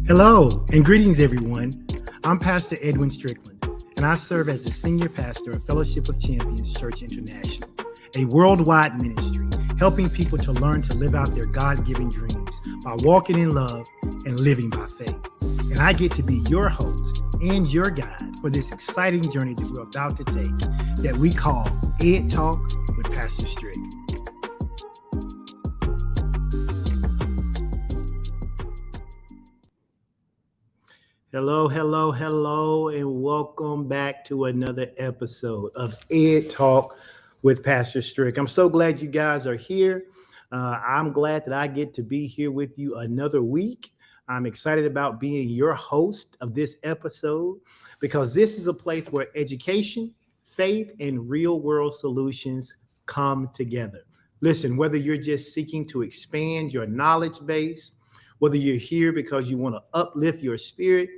Hello and greetings, everyone. I'm Pastor Edwin Strickland, and I serve as the Senior Pastor of Fellowship of Champions Church International, a worldwide ministry helping people to learn to live out their God-given dreams by walking in love and living by faith. And I get to be your host and your guide for this exciting journey that we're about to take that we call Ed Talk with Pastor Strick. Hello, and welcome back to another episode of Ed Talk with Pastor Strick. I'm so glad you guys are here. I'm glad that I get to be here with you another week. I'm excited about being your host of this episode because this is a place where education, faith, and real-world solutions come together. Listen, whether you're just seeking to expand your knowledge base, whether you're here because you want to uplift your spirit,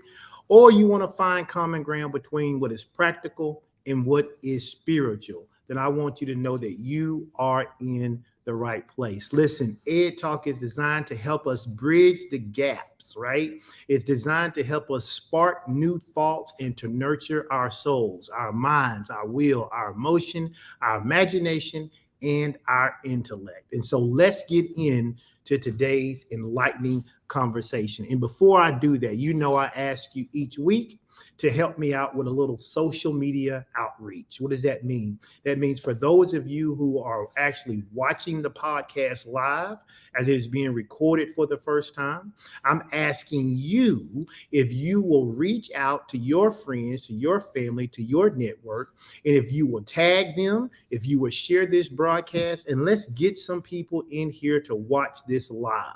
or you want to find common ground between what is practical and what is spiritual, then I want you to know that you are in the right place. Listen, Ed Talk is designed to help us bridge the gaps, right? It's designed to help us spark new thoughts and to nurture our souls, our minds, our will, our emotion, our imagination, and our intellect. And so let's get into today's enlightening conversation. And before I do that, I ask you each week to help me out with a little social media outreach. What does that mean? That means for those of you who are actually watching the podcast live as it is being recorded for the first time, I'm asking you if you will reach out to your friends, to your family, to your network, and if you will tag them, if you will share this broadcast, and let's get some people in here to watch this live.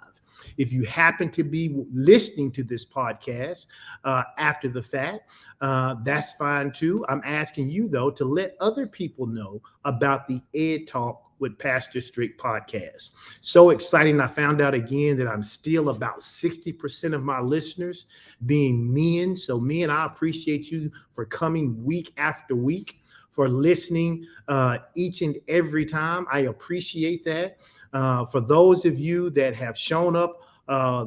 If you happen to be listening to this podcast after the fact, that's fine too. I'm asking you, though, to let other people know about the Ed Talk with Pastor Strick podcast. So exciting. I found out again that I'm still about 60% of my listeners being men. So men, I appreciate you for coming week after week, for listening each and every time. I appreciate that. For those of you that have shown up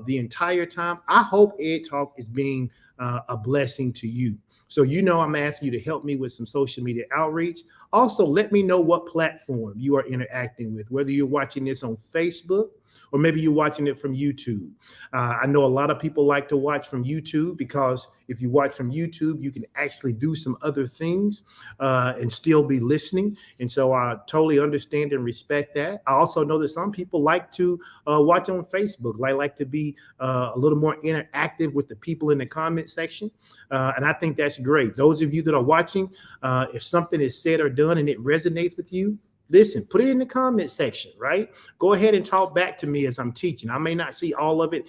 the entire time, I hope Ed Talk is being a blessing to you. So, I'm asking you to help me with some social media outreach. Also, let me know what platform you are interacting with, whether you're watching this on Facebook or maybe you're watching it from YouTube. I know a lot of people like to watch from YouTube because if you watch from YouTube, you can actually do some other things and still be listening. And so I totally understand and respect that. I also know that some people like to watch on Facebook. I like to be a little more interactive with the people in the comment section. And I think that's great. Those of you that are watching, if something is said or done and it resonates with you, listen, put it in the comment section, right? Go ahead and talk back to me as I'm teaching. I may not see all of it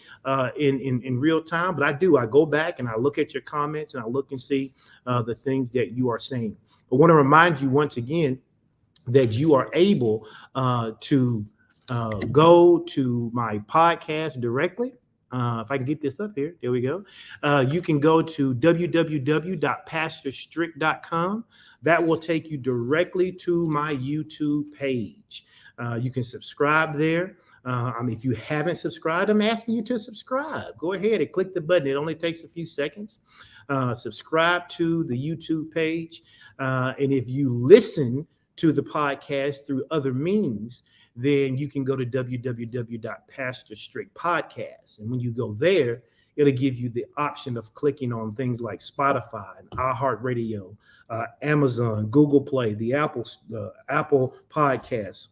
in real time, but I do. I go back and I look at your comments and I look and see the things that you are saying. I want to remind you once again that you are able to go to my podcast directly. If I can get this up here, there we go. You can go to www.pastorstrick.com. That will take you directly to my YouTube page. You can subscribe there. If you haven't subscribed, I'm asking you to subscribe. Go ahead and click the button. It only takes a few seconds. Subscribe to the YouTube page. And if you listen to the podcast through other means, then you can go to www.pastorstrickpodcast. And when you go there, it'll give you the option of clicking on things like Spotify, and iHeartRadio, Amazon, Google Play, the Apple Podcast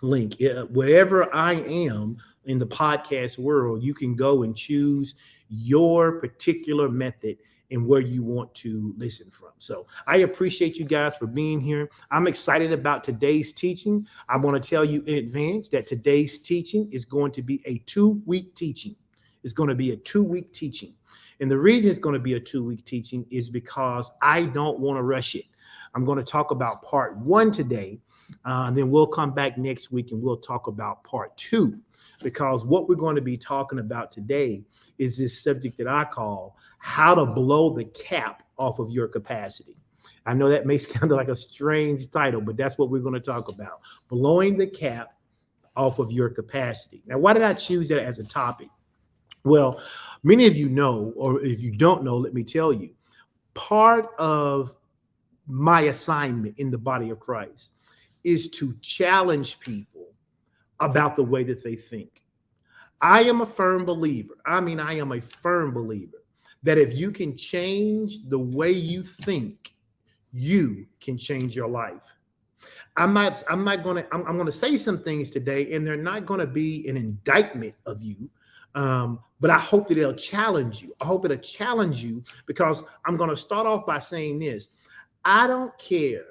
link. Wherever I am in the podcast world, you can go and choose your particular method and where you want to listen from. So I appreciate you guys for being here. I'm excited about today's teaching. I want to tell you in advance that today's teaching is going to be a 2-week teaching. It's going to be a 2-week teaching. And the reason it's going to be a 2-week teaching is because I don't want to rush it. I'm going to talk about part 1 today. And then we'll come back next week and we'll talk about part 2, because what we're going to be talking about today is this subject that I call how to blow the cap off of your capacity. I know that may sound like a strange title, but that's what we're going to talk about. Blowing the cap off of your capacity. Now, why did I choose that as a topic? Well, many of you know, or if you don't know, let me tell you, part of my assignment in the body of Christ is to challenge people about the way that they think. I am a firm believer. I am a firm believer that if you can change the way you think, you can change your life. I'm gonna say some things today, and they're not gonna be an indictment of you. But I hope that it'll challenge you. I hope it'll challenge you because I'm gonna start off by saying this. I don't care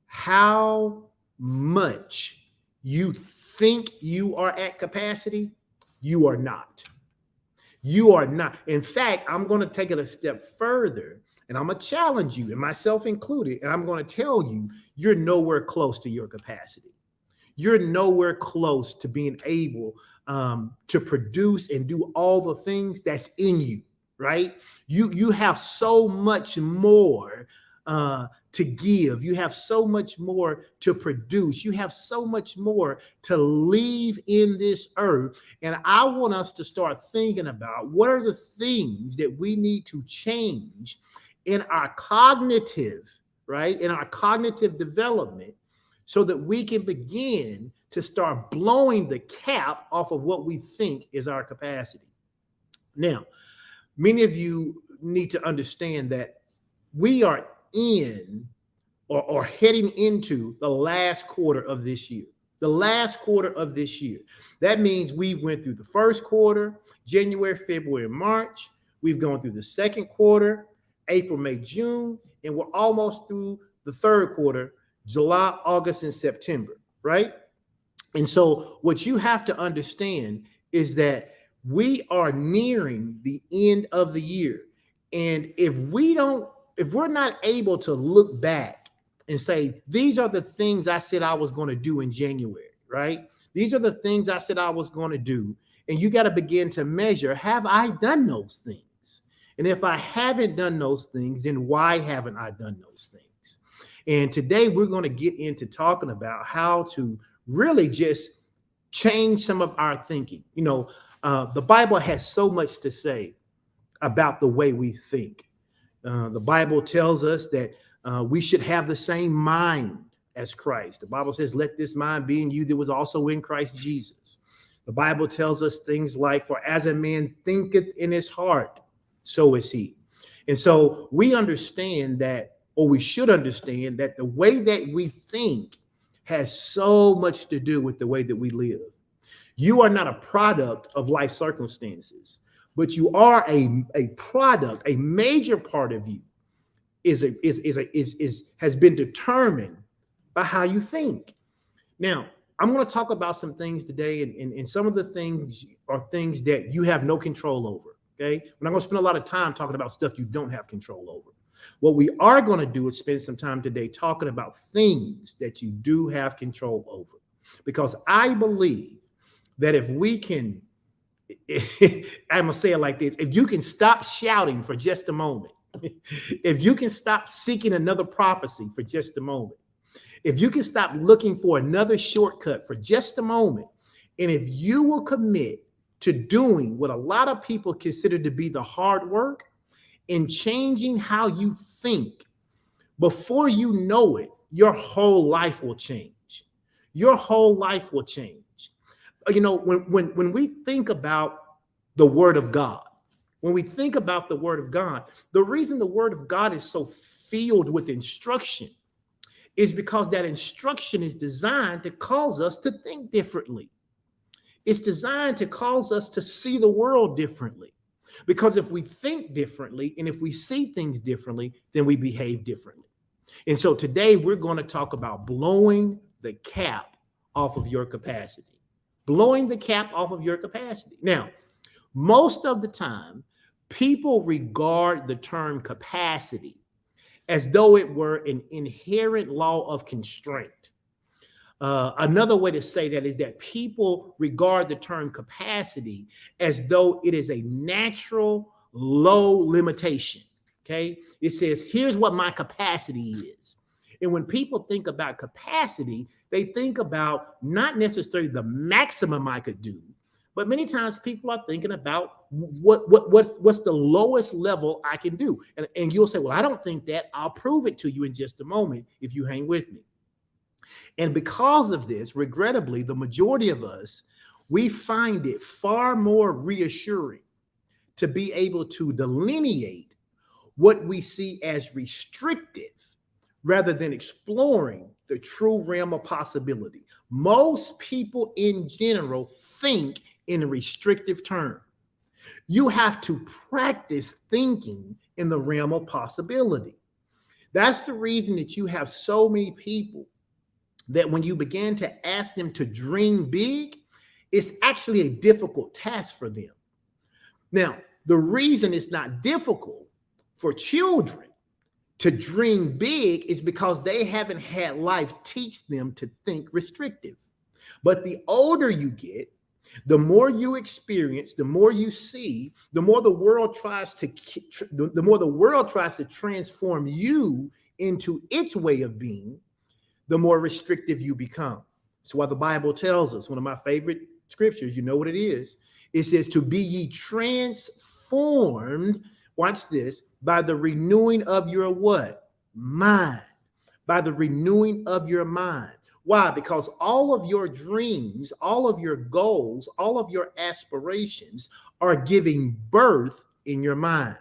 how much you think you are at capacity, you are not. You are not. In fact, I'm going to take it a step further and I'm going to challenge you, and myself included, and I'm going to tell you, you're nowhere close to your capacity. You're nowhere close to being able to produce and do all the things that's in you, right? You have so much more to give. You have so much more to produce. You have so much more to leave in this earth. And I want us to start thinking about what are the things that we need to change in our cognitive, right? In our cognitive development so that we can begin to start blowing the cap off of what we think is our capacity. Now, many of you need to understand that we are in or heading into the last quarter of this year. The last quarter of this year. That means we went through the first quarter, January, February, March. We've gone through the second quarter, April, May, June, and we're almost through the third quarter, July, August, and September, right? And so what you have to understand is that we are nearing the end of the year. And if we're not able to look back and say, these are the things I said I was going to do in January, right? These are the things I said I was going to do. And you got to begin to measure, have I done those things? And if I haven't done those things, then why haven't I done those things? And today we're going to get into talking about how to really just change some of our thinking. The Bible has so much to say about the way we think. The Bible tells us that we should have the same mind as Christ. The Bible says, let this mind be in you that was also in Christ Jesus. The Bible tells us things like, for as a man thinketh in his heart, so is he. And so we understand that, or we should understand that the way that we think has so much to do with the way that we live. You are not a product of life circumstances, but you are a product. A major part of you has been determined by how you think. Now, I'm going to talk about some things today, and some of the things are things that you have no control over. Okay, we're not going to spend a lot of time talking about stuff you don't have control over. What we are going to do is spend some time today talking about things that you do have control over, because I believe that if we can, I'm going to say it like this, if you can stop shouting for just a moment, if you can stop seeking another prophecy for just a moment, if you can stop looking for another shortcut for just a moment, and if you will commit to doing what a lot of people consider to be the hard work in changing how you think, before you know it, your whole life will change. Your whole life will change. When we think about the Word of God, when we think about the Word of God, the reason the Word of God is so filled with instruction is because that instruction is designed to cause us to think differently. It's designed to cause us to see the world differently. Because if we think differently and if we see things differently, then we behave differently. And so today we're going to talk about blowing the cap off of your capacity. Blowing the cap off of your capacity. Now, most of the time, people regard the term capacity as though it were an inherent law of constraint. Another way to say that is that people regard the term capacity as though it is a natural low limitation. Okay. It says, here's what my capacity is. And when people think about capacity, they think about not necessarily the maximum I could do, But many times people are thinking about what's the lowest level I can do. And you'll say, well, I don't think that. I'll prove it to you in just a moment if you hang with me. And because of this, regrettably, the majority of us, we find it far more reassuring to be able to delineate what we see as restrictive rather than exploring the true realm of possibility. Most people in general think in a restrictive term. You have to practice thinking in the realm of possibility. That's the reason that you have so many people that when you begin to ask them to dream big, it's actually a difficult task for them. Now, the reason it's not difficult for children to dream big is because they haven't had life teach them to think restrictive. But the older you get, the more you experience, the more you see, the more the world tries to transform you into its way of being, the more restrictive you become. That's why the Bible tells us, one of my favorite scriptures, you know what it is. It says, to be ye transformed, watch this, by the renewing of your what? Mind. By the renewing of your mind. Why? Because all of your dreams, all of your goals, all of your aspirations are giving birth in your mind.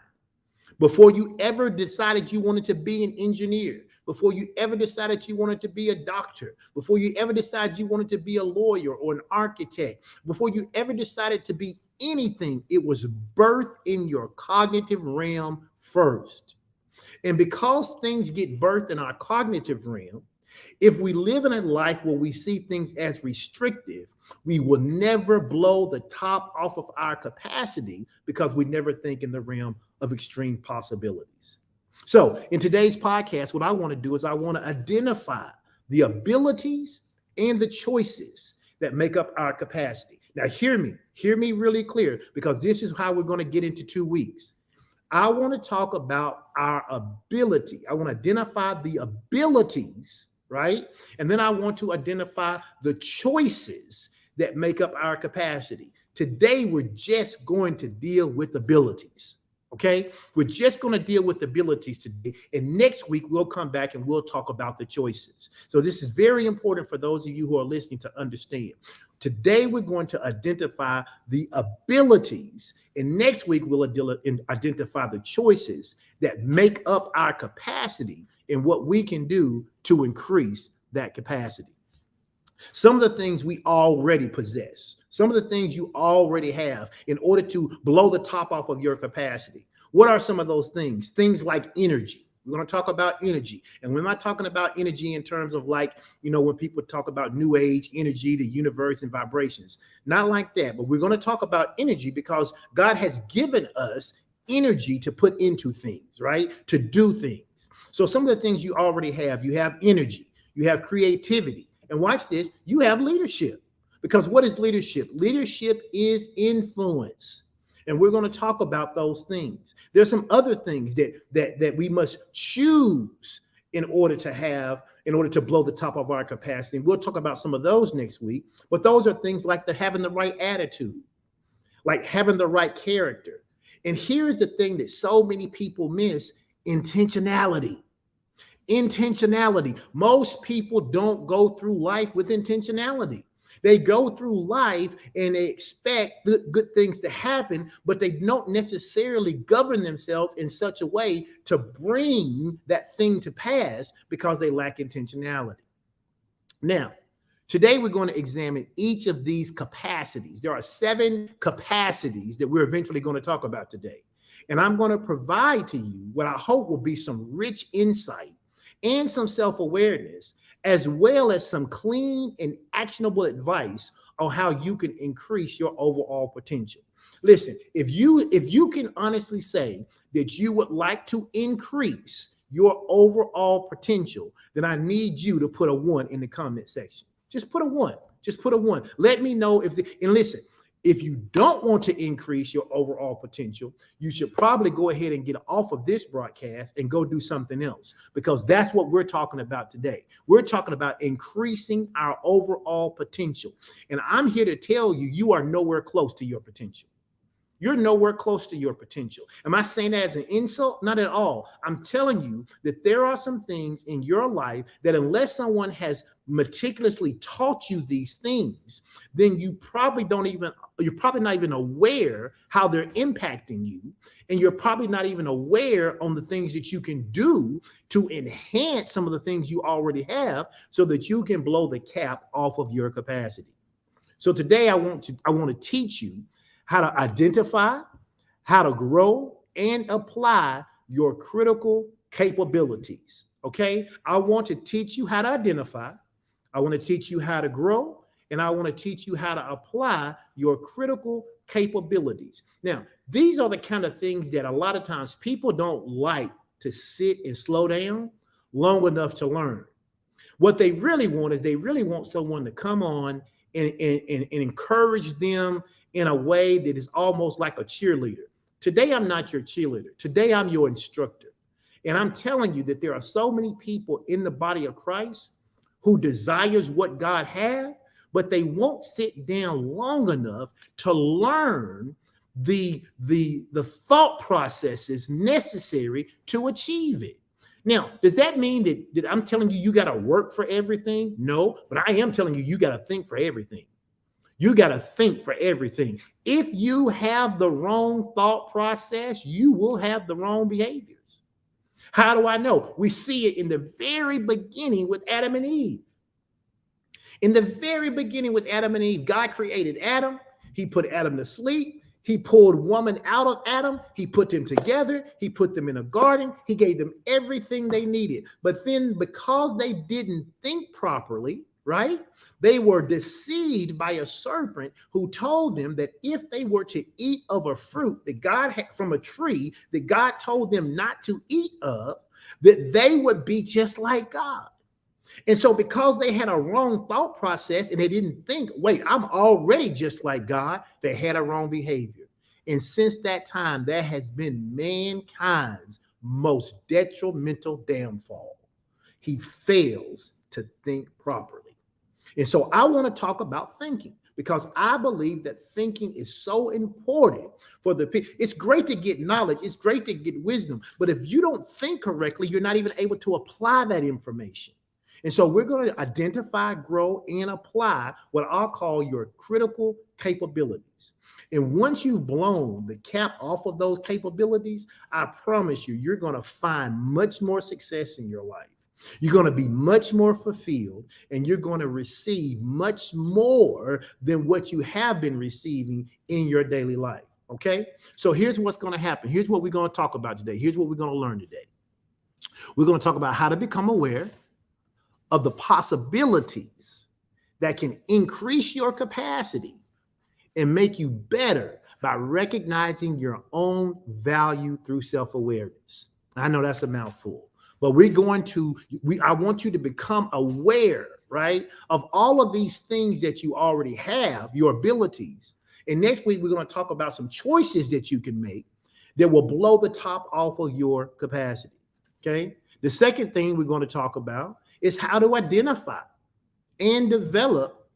Before you ever decided you wanted to be an engineer, before you ever decided you wanted to be a doctor, before you ever decided you wanted to be a lawyer or an architect, before you ever decided to be anything, it was birthed in your cognitive realm first. And because things get birthed in our cognitive realm, if we live in a life where we see things as restrictive, we will never blow the top off of our capacity because we never think in the realm of extreme possibilities. So in today's podcast, what I want to do is I want to identify the abilities and the choices that make up our capacity. Now, hear me really clear, because this is how we're going to get into 2 weeks. I want to talk about our ability. I want to identify the abilities, right? And then I want to identify the choices that make up our capacity. Today, we're just going to deal with abilities. Okay, we're just going to deal with abilities today. And next week, we'll come back and we'll talk about the choices. So this is very important for those of you who are listening to understand. Today, we're going to identify the abilities. And next week, we'll identify the choices that make up our capacity and what we can do to increase that capacity. Some of the things we already possess, some of the things you already have in order to blow the top off of your capacity. What are some of those things? Things like energy. We're going to talk about energy. And we're not talking about energy in terms of like, when people talk about new age energy, the universe and vibrations. Not like that. But we're going to talk about energy because God has given us energy to put into things, right? To do things. So some of the things you already have, you have energy, you have creativity. And watch this, you have leadership. Because what is leadership? Leadership is influence. And we're going to talk about those things. There's some other things that we must choose in order to blow the top of our capacity. We'll talk about some of those next week. But those are things like having the right attitude, like having the right character. And here's the thing that so many people miss: intentionality. Intentionality. Most people don't go through life with intentionality. They go through life and they expect good things to happen, but they don't necessarily govern themselves in such a way to bring that thing to pass because they lack intentionality. Now, today we're going to examine each of these capacities. There are 7 capacities that we're eventually going to talk about today. And I'm going to provide to you what I hope will be some rich insight and some self-awareness, as well as some clean and actionable advice on how you can increase your overall potential. Listen, if you can honestly say that you would like to increase your overall potential, then I need you to put a 1 in the comment section. Just put a 1. Just put a 1. Let me know and listen, If you don't want to increase your overall potential, you should probably go ahead and get off of this broadcast and go do something else, because that's what we're talking about today. We're talking about increasing our overall potential. And I'm here to tell you, you are nowhere close to your potential. You're nowhere close to your potential. Am I saying that as an insult? Not at all. I'm telling you that there are some things in your life that unless someone has meticulously taught you these things, then you're probably not even aware how they're impacting you. And you're probably not even aware on the things that you can do to enhance some of the things you already have so that you can blow the cap off of your capacity. So today I want to teach you how to identify, how to grow, and apply your critical capabilities. Okay? I want to teach you how to identify, I want to teach you how to grow, and I want to teach you how to apply your critical capabilities. Now, these are the kind of things that a lot of times people don't like to sit and slow down long enough to learn. What they really want is they really want someone to come on and encourage them in a way that is almost like a cheerleader. Today, I'm not your cheerleader. Today, I'm your instructor. And I'm telling you that there are so many people in the body of Christ who desires what God has, but they won't sit down long enough to learn the thought processes necessary to achieve it. Now, does that mean that I'm telling you got to work for everything? No, but I am telling you got to think for everything. You got to think for everything. If you have the wrong thought process, you will have the wrong behaviors. How do I know? We see it in the very beginning with Adam and Eve. In the very beginning with Adam and Eve, God created Adam. He put Adam to sleep. He pulled woman out of Adam. He put them together. He put them in a garden. He gave them everything they needed. But then because they didn't think properly, right? They were deceived by a serpent who told them that if they were to eat of a fruit that God had from a tree that God told them not to eat of, that they would be just like God. And so because they had a wrong thought process and they didn't think, wait, I'm already just like God, they had a wrong behavior. And since that time, that has been mankind's most detrimental downfall. He fails to think properly. And so I want to talk about thinking, because I believe that thinking is so important for the people. It's great to get knowledge. It's great to get wisdom. But if you don't think correctly, you're not even able to apply that information. And so we're going to identify, grow, and apply what I'll call your critical capabilities. And once you've blown the cap off of those capabilities, I promise you, you're going to find much more success in your life. You're going to be much more fulfilled, and you're going to receive much more than what you have been receiving in your daily life. Okay? So here's what's going to happen. Here's what we're going to talk about today. Here's what we're going to learn today. We're going to talk about how to become aware of the possibilities that can increase your capacity and make you better by recognizing your own value through self-awareness. I know that's a mouthful. But I want you to become aware, right, of all of these things that you already have, your abilities. And next week, we're going to talk about some choices that you can make that will blow the top off of your capacity. Okay. The second thing we're going to talk about is how to identify and develop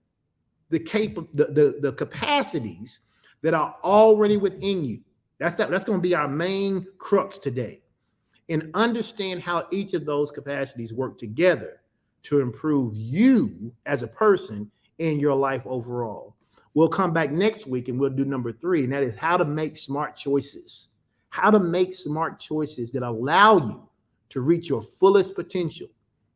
the capacities that are already within you. That's going to be our main crux today. And understand how each of those capacities work together to improve you as a person in your life overall. We'll come back next week and we'll do number 3, and that is how to make smart choices. How to make smart choices that allow you to reach your fullest potential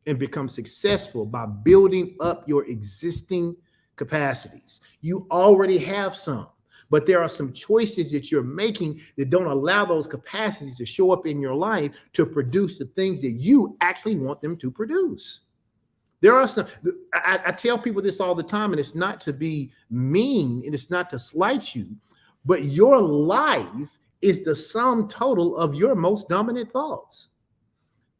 and become successful by building up your existing capacities. You already have some, but there are some choices that you're making that don't allow those capacities to show up in your life to produce the things that you actually want them to produce. There are some, I tell people this all the time, and it's not to be mean and it's not to slight you, but your life is the sum total of your most dominant thoughts.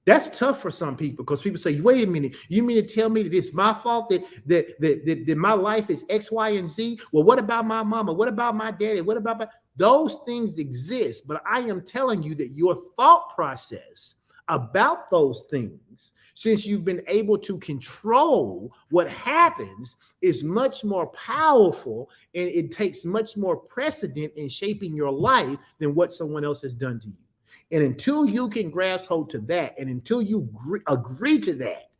That's tough for some people because people say, wait a minute, you mean to tell me that it's my fault that my life is X, Y, and Z? Well, what about my mama? What about my daddy? What about those things exist? But I am telling you that your thought process about those things, since you've been able to control what happens, is much more powerful, and it takes much more precedent in shaping your life than what someone else has done to you. And until you can grasp hold to that, and until you agree to that,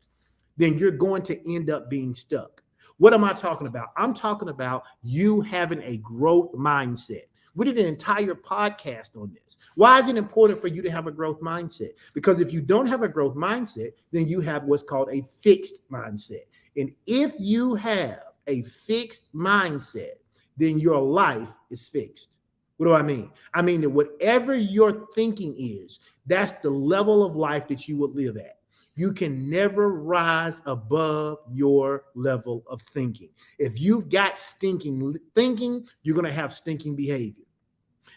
then you're going to end up being stuck. What am I talking about? I'm talking about you having a growth mindset. We did an entire podcast on this. Why is it important for you to have a growth mindset? Because if you don't have a growth mindset, then you have what's called a fixed mindset. And if you have a fixed mindset, then your life is fixed. What do I mean? I mean that whatever your thinking is, that's the level of life that you would live at. You can never rise above your level of thinking. If you've got stinking thinking, you're going to have stinking behavior.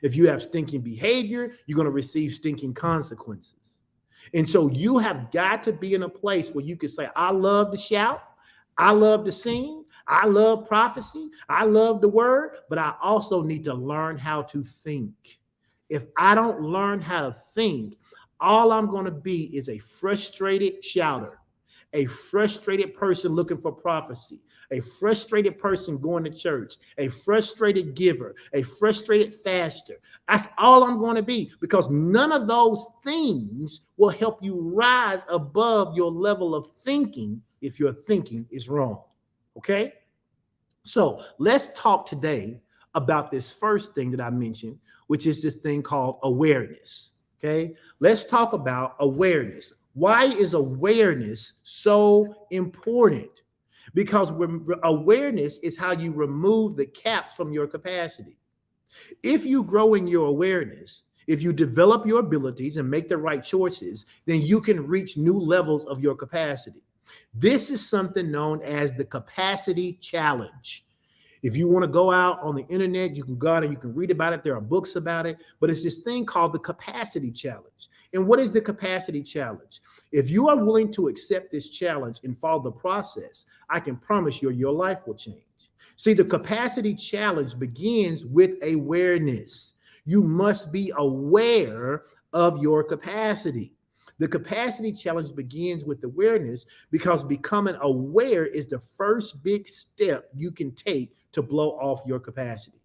If you have stinking behavior, you're going to receive stinking consequences. And so you have got to be in a place where you can say, I love to shout, I love to sing, I love prophecy, I love the word, but I also need to learn how to think. If I don't learn how to think, all I'm going to be is a frustrated shouter, a frustrated person looking for prophecy, a frustrated person going to church, a frustrated giver, a frustrated faster. That's all I'm going to be, because none of those things will help you rise above your level of thinking if your thinking is wrong. Okay? So let's talk today about this first thing that I mentioned, which is this thing called awareness. Okay? Let's talk about awareness. Why is awareness so important? Because awareness is how you remove the caps from your capacity. If you grow in your awareness, if you develop your abilities and make the right choices, then you can reach new levels of your capacity. This is something known as the capacity challenge. If you want to go out on the internet, you can go out and you can read about it. There are books about it, but it's this thing called the capacity challenge. And what is the capacity challenge? If you are willing to accept this challenge and follow the process, I can promise you your life will change. See, the capacity challenge begins with awareness. You must be aware of your capacity. The capacity challenge begins with awareness, because becoming aware is the first big step you can take to blow off your capacity,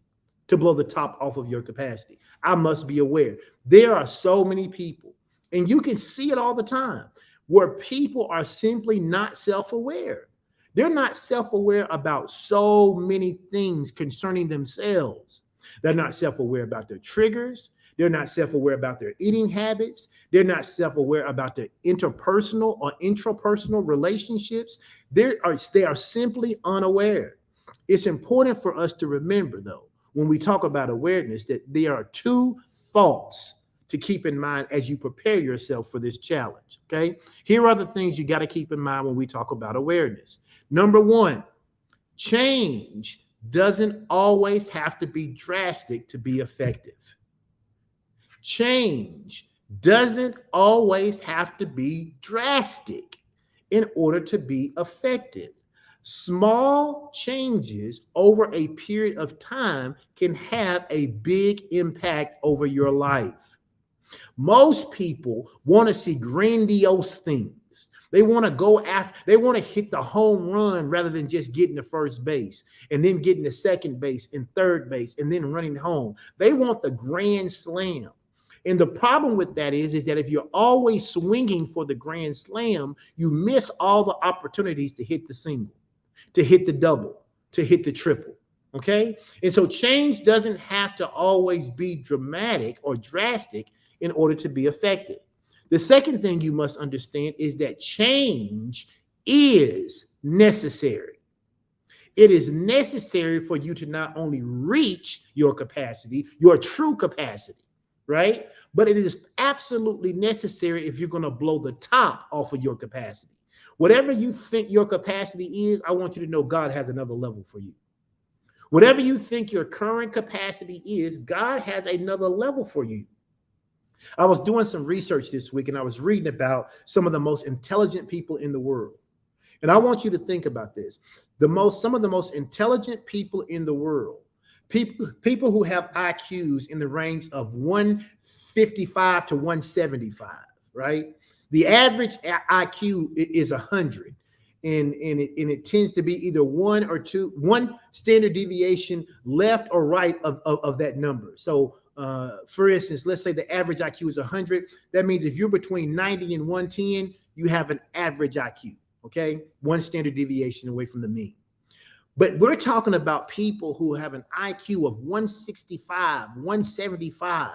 to blow the top off of your capacity. I must be aware. There are so many people, and you can see it all the time, where people are simply not self-aware. They're not self-aware about so many things concerning themselves. They're not self-aware about their triggers. They're not self-aware about their eating habits. They're not self-aware about their interpersonal or intrapersonal relationships. They are simply unaware. It's important for us to remember, though, when we talk about awareness, that there are two thoughts to keep in mind as you prepare yourself for this challenge. Okay. Here are the things you got to keep in mind when we talk about awareness. Number one, change doesn't always have to be drastic to be effective. Change doesn't always have to be drastic in order to be effective. Small changes over a period of time can have a big impact over your life. Most people want to see grandiose things. They want to go after, they want to hit the home run rather than just getting to first base and then getting to second base and third base and then running home. They want the grand slam. And the problem with that is that if you're always swinging for the grand slam, you miss all the opportunities to hit the single, to hit the double, to hit the triple. Okay. And so change doesn't have to always be dramatic or drastic in order to be effective. The second thing you must understand is that change is necessary. It is necessary for you to not only reach your capacity, your true capacity, right? But it is absolutely necessary if you're going to blow the top off of your capacity. Whatever you think your capacity is, I want you to know God has another level for you. Whatever you think your current capacity is, God has another level for you. I was doing some research this week and I was reading about some of the most intelligent people in the world. And I want you to think about this. Some of the most intelligent people in the world, people who have IQs in the range of 155 to 175, right? The average IQ is 100. And it tends to be either one standard deviation left or right of that number. So for instance, let's say the average IQ is 100. That means if you're between 90 and 110, you have an average IQ, okay? One standard deviation away from the mean. But we're talking about people who have an IQ of 165, 175.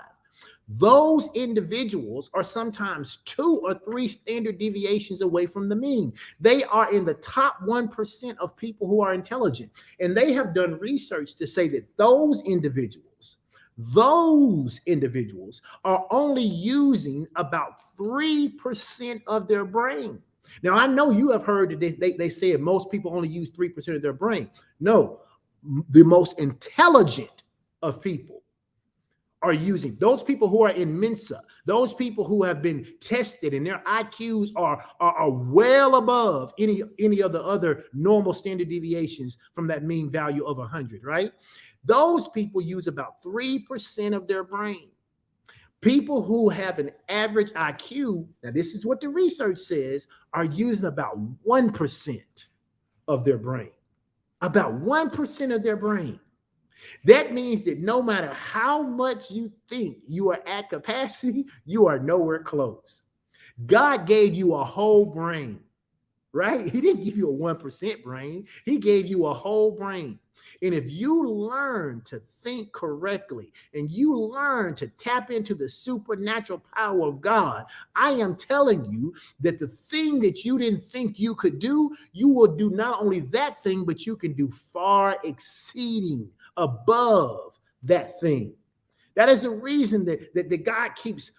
Those individuals are sometimes 2 or 3 standard deviations away from the mean. They are in the top 1% of people who are intelligent. And they have done research to say that those individuals are only using about 3% of their brain. Now, I know you have heard that they say most people only use 3% of their brain. No, the most intelligent of people are using, those people who are in Mensa, those people who have been tested and their IQs are well above any of the other normal standard deviations from that mean value of 100, right? Those people use about 3% of their brain. People who have an average IQ, now this is what the research says, are using about 1% of their brain. About 1% of their brain. That means that no matter how much you think you are at capacity, you are nowhere close. God gave you a whole brain, right? He didn't give you a 1% brain. He gave you a whole brain. And if you learn to think correctly and you learn to tap into the supernatural power of God, I am telling you that the thing that you didn't think you could do, you will do not only that thing, but you can do far exceeding above that thing. That is the reason that God keeps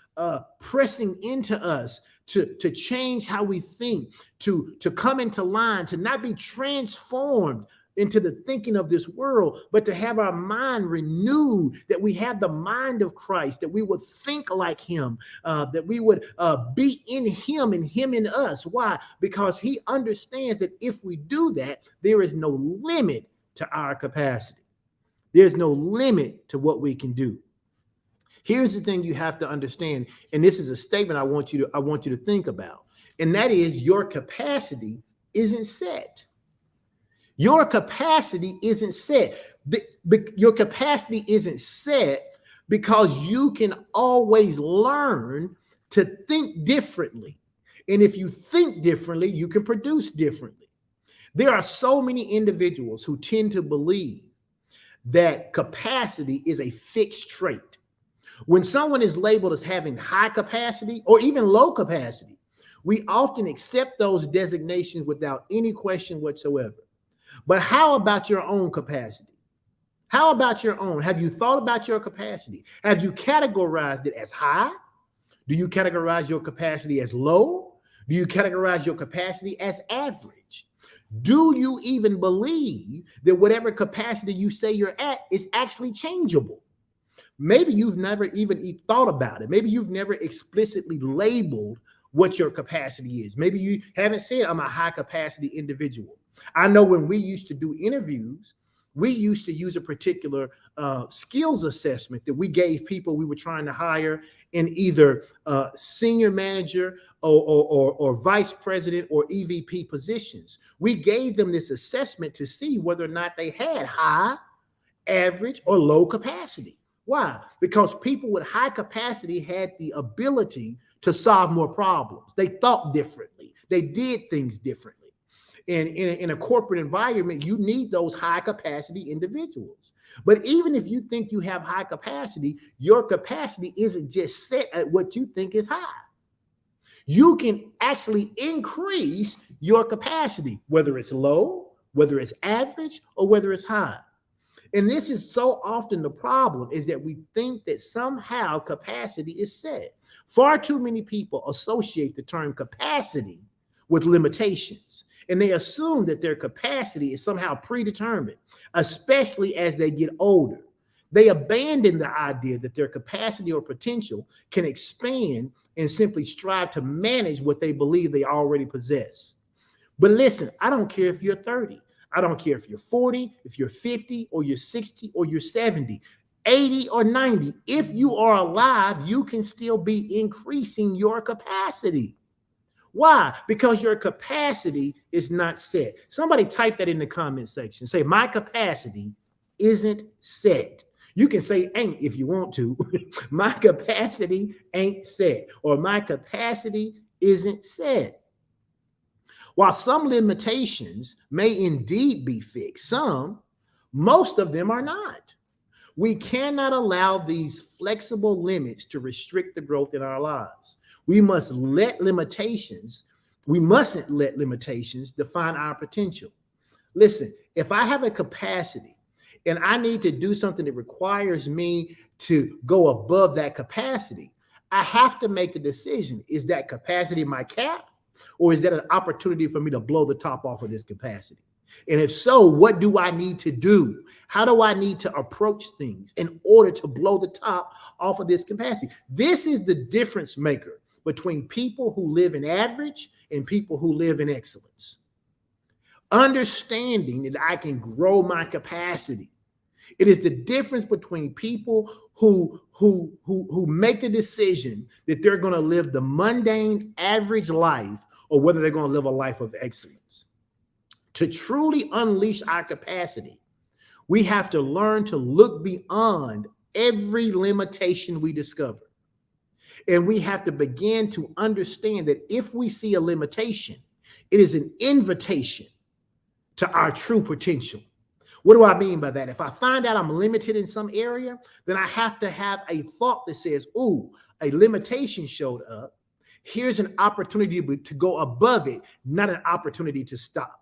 pressing into us to change how we think, to come into line, to not be transformed into the thinking of this world, but to have our mind renewed, that we have the mind of Christ, that we would think like him, that we would be in him and him in us. Why? Because he understands that if we do that, there is no limit to our capacity. There's no limit to what we can do. Here's the thing you have to understand, and this is a statement I want you to think about, and that is your capacity isn't set. Your capacity isn't set. Your capacity isn't set because you can always learn to think differently. And if you think differently, you can produce differently. There are so many individuals who tend to believe that capacity is a fixed trait. When someone is labeled as having high capacity or even low capacity, we often accept those designations without any question whatsoever. But how about your own capacity? How about your own? Have you thought about your capacity? Have you categorized it as high? Do you categorize your capacity as low? Do you categorize your capacity as average? Do you even believe that whatever capacity you say you're at is actually changeable? Maybe you've never even thought about it. Maybe you've never explicitly labeled what your capacity is. Maybe you haven't said, I'm a high capacity individual. I know when we used to do interviews, we used to use a particular skills assessment that we gave people we were trying to hire in either senior manager or vice president or EVP positions. We gave them this assessment to see whether or not they had high, average, or low capacity. Why? Because people with high capacity had the ability to solve more problems. They thought differently. They did things differently. And in a corporate environment, you need those high capacity individuals. But even if you think you have high capacity, your capacity isn't just set at what you think is high. You can actually increase your capacity, whether it's low, whether it's average, or whether it's high. And this is so often the problem, is that we think that somehow capacity is set. Far too many people associate the term capacity with limitations. And they assume that their capacity is somehow predetermined, especially as they get older. They abandon the idea that their capacity or potential can expand and simply strive to manage what they believe they already possess. But listen, I don't care if you're 30. I don't care if you're 40, if you're 50, or you're 60, or you're 70, 80, or 90. If you are alive, you can still be increasing your capacity. Why? Because your capacity is not set. Somebody type that in the comment section. Say, my capacity isn't set. You can say ain't if you want to. My capacity ain't set, or my capacity isn't set. While some limitations may indeed be fixed, most of them are not. We cannot allow these flexible limits to restrict the growth in our lives. We mustn't let limitations define our potential. Listen, if I have a capacity and I need to do something that requires me to go above that capacity, I have to make the decision. Is that capacity my cap, or is that an opportunity for me to blow the top off of this capacity? And if so, what do I need to do? How do I need to approach things in order to blow the top off of this capacity? This is the difference maker between people who live in average and people who live in excellence. Understanding that I can grow my capacity. It is the difference between people who make the decision that they're going to live the mundane, average life, or whether they're going to live a life of excellence. To truly unleash our capacity, we have to learn to look beyond every limitation we discover. And we have to begin to understand that if we see a limitation, it is an invitation to our true potential. What do I mean by that? If I find out I'm limited in some area, then I have to have a thought that says, ooh, a limitation showed up. Here's an opportunity to go above it, not an opportunity to stop.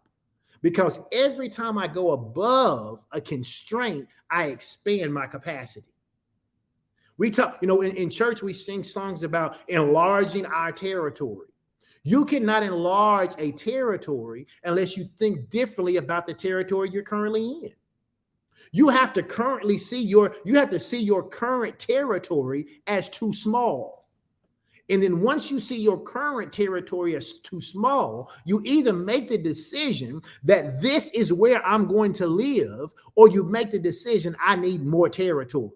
Because every time I go above a constraint, I expand my capacity. We talk, in church, we sing songs about enlarging our territory. You cannot enlarge a territory unless you think differently about the territory you're currently in. You have to see your current territory as too small. And then once you see your current territory as too small, you either make the decision that this is where I'm going to live, or you make the decision I need more territory.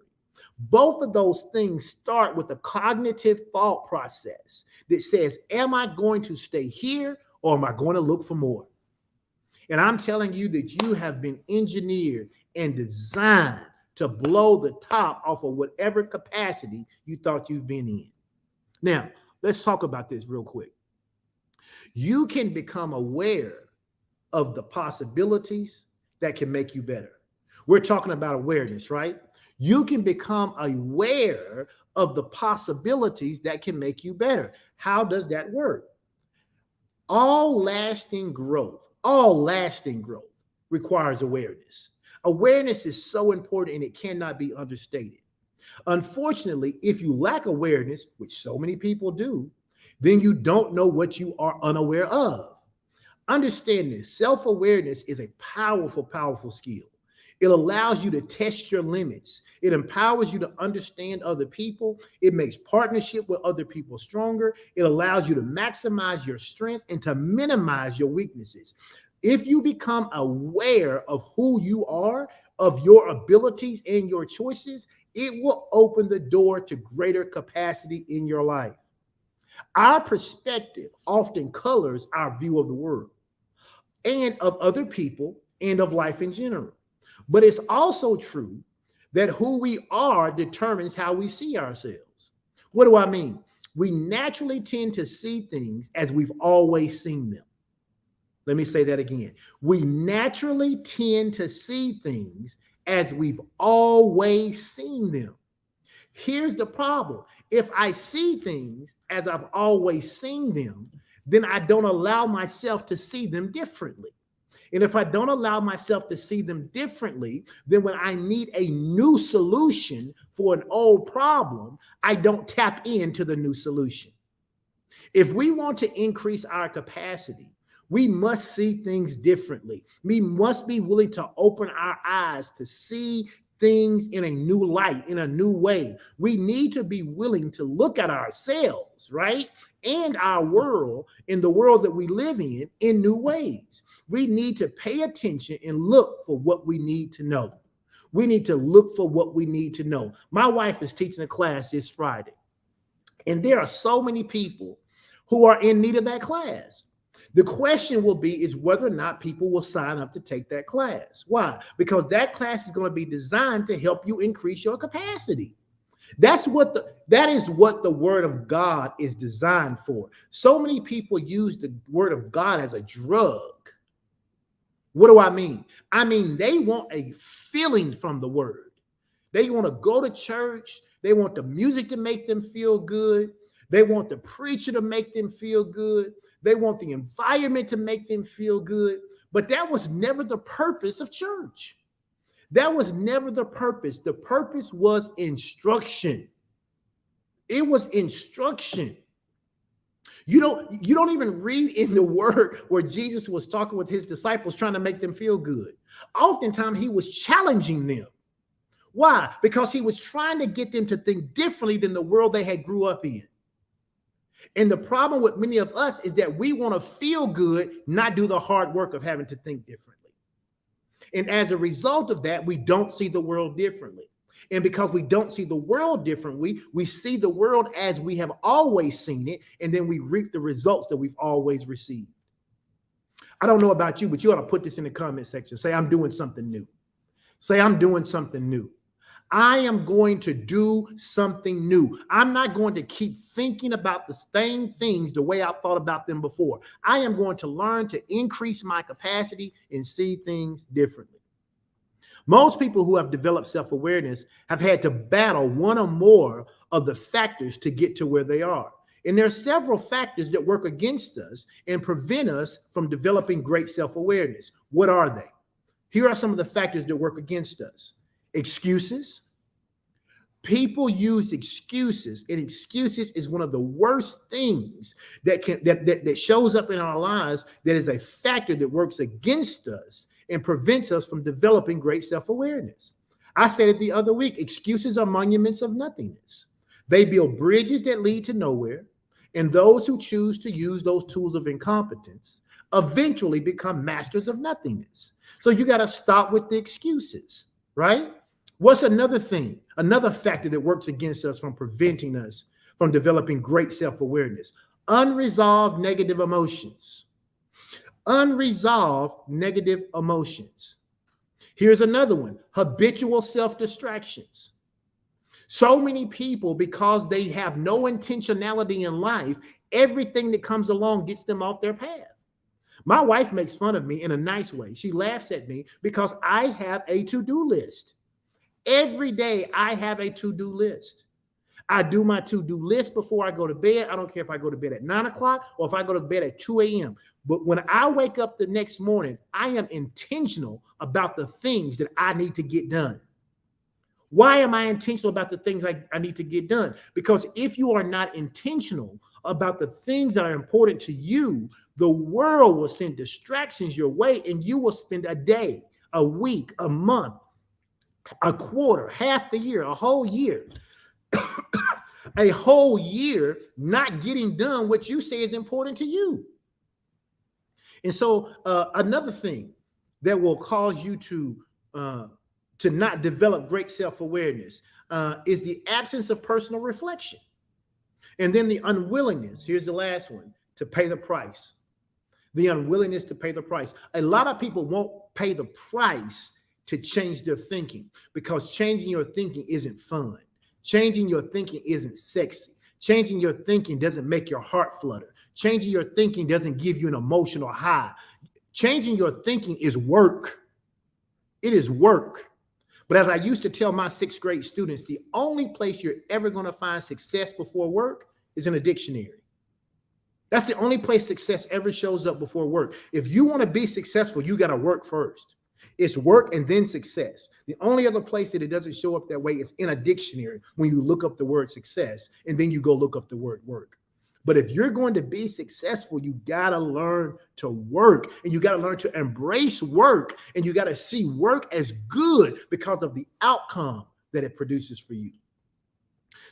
Both of those things start with a cognitive thought process that says, am I going to stay here, or am I going to look for more? And I'm telling you that you have been engineered and designed to blow the top off of whatever capacity you thought you've been in. Now, let's talk about this real quick. You can become aware of the possibilities that can make you better. We're talking about awareness, right? You can become aware of the possibilities that can make you better. How does that work? All lasting growth requires awareness. Awareness is so important and it cannot be understated. Unfortunately, if you lack awareness, which so many people do, then you don't know what you are unaware of. Understand this. Self-awareness is a powerful, powerful skill. It allows you to test your limits. It empowers you to understand other people. It makes partnership with other people stronger. It allows you to maximize your strengths and to minimize your weaknesses. If you become aware of who you are, of your abilities and your choices, it will open the door to greater capacity in your life. Our perspective often colors our view of the world and of other people and of life in general. But it's also true that who we are determines how we see ourselves. What do I mean? We naturally tend to see things as we've always seen them. Let me say that again. We naturally tend to see things as we've always seen them. Here's the problem. If I see things as I've always seen them, then I don't allow myself to see them differently. And if I don't allow myself to see them differently, then when I need a new solution for an old problem, I don't tap into the new solution. If we want to increase our capacity, we must see things differently. We must be willing to open our eyes to see things in a new light, in a new way. We need to be willing to look at ourselves, right? And our world, in the world that we live in new ways. We need to pay attention and look for what we need to know. We need to look for what we need to know. My wife is teaching a class this Friday, and there are so many people who are in need of that class. The question will be is whether or not people will sign up to take that class. Why? Because that class is going to be designed to help you increase your capacity. That is what the word of God is designed for. So many people use the word of God as a drug. What do I mean? I mean, they want a feeling from the word. They want to go to church. They want the music to make them feel good. They want the preacher to make them feel good. They want the environment to make them feel good. But that was never the purpose of church. That was never the purpose. The purpose was instruction. It was instruction. You don't even read in the word where Jesus was talking with his disciples trying to make them feel good. Oftentimes he was challenging them. Why? Because he was trying to get them to think differently than the world they had grew up in. And the problem with many of us is that we want to feel good, not do the hard work of having to think differently. And as a result of that, we don't see the world differently. And because we don't see the world differently, we see the world as we have always seen it, and then we reap the results that we've always received. I don't know about you, but you ought to put this in the comment section. Say, I'm doing something new. Say, I'm doing something new. I am going to do something new. I'm not going to keep thinking about the same things the way I thought about them before. I am going to learn to increase my capacity and see things differently. Most people who have developed self-awareness have had to battle one or more of the factors to get to where they are. And there are several factors that work against us and prevent us from developing great self-awareness. What are they? Here are some of the factors that work against us. Excuses. People use excuses, and excuses is one of the worst things that shows up in our lives that is a factor that works against us and prevents us from developing great self-awareness. I said it the other week, excuses are monuments of nothingness. They build bridges that lead to nowhere, and those who choose to use those tools of incompetence eventually become masters of nothingness. So you got to stop with the excuses, right? What's another thing, another factor that works against us from preventing us from developing great self-awareness? Unresolved negative emotions. Unresolved negative emotions. Here's another one, habitual self-distractions. So many people, because they have no intentionality in life, everything that comes along gets them off their path. My wife makes fun of me in a nice way. She laughs at me because I have a to-do list. Every day I have a to-do list. I do my to-do list before I go to bed. I don't care if I go to bed at 9 o'clock or if I go to bed at 2 a.m. But when I wake up the next morning, I am intentional about the things that I need to get done. Why am I intentional about the things I need to get done? Because if you are not intentional about the things that are important to you, the world will send distractions your way, and you will spend a day, a week, a month, a quarter, half the year, a whole year, a whole year not getting done what you say is important to you. And so another thing that will cause you to not develop great self-awareness is the absence of personal reflection. And then the unwillingness, here's the last one, to pay the price. The unwillingness to pay the price. A lot of people won't pay the price to change their thinking because changing your thinking isn't fun. Changing your thinking isn't sexy. Changing your thinking doesn't make your heart flutter. Changing your thinking doesn't give you an emotional high. Changing your thinking is work. It is work. But as I used to tell my 6th grade students, the only place you're ever going to find success before work is in a dictionary. That's the only place success ever shows up before work. If you want to be successful, you got to work first. It's work and then success. The only other place that it doesn't show up that way is in a dictionary when you look up the word success and then you go look up the word work. But if you're going to be successful, you got to learn to work, and you got to learn to embrace work, and you got to see work as good because of the outcome that it produces for you.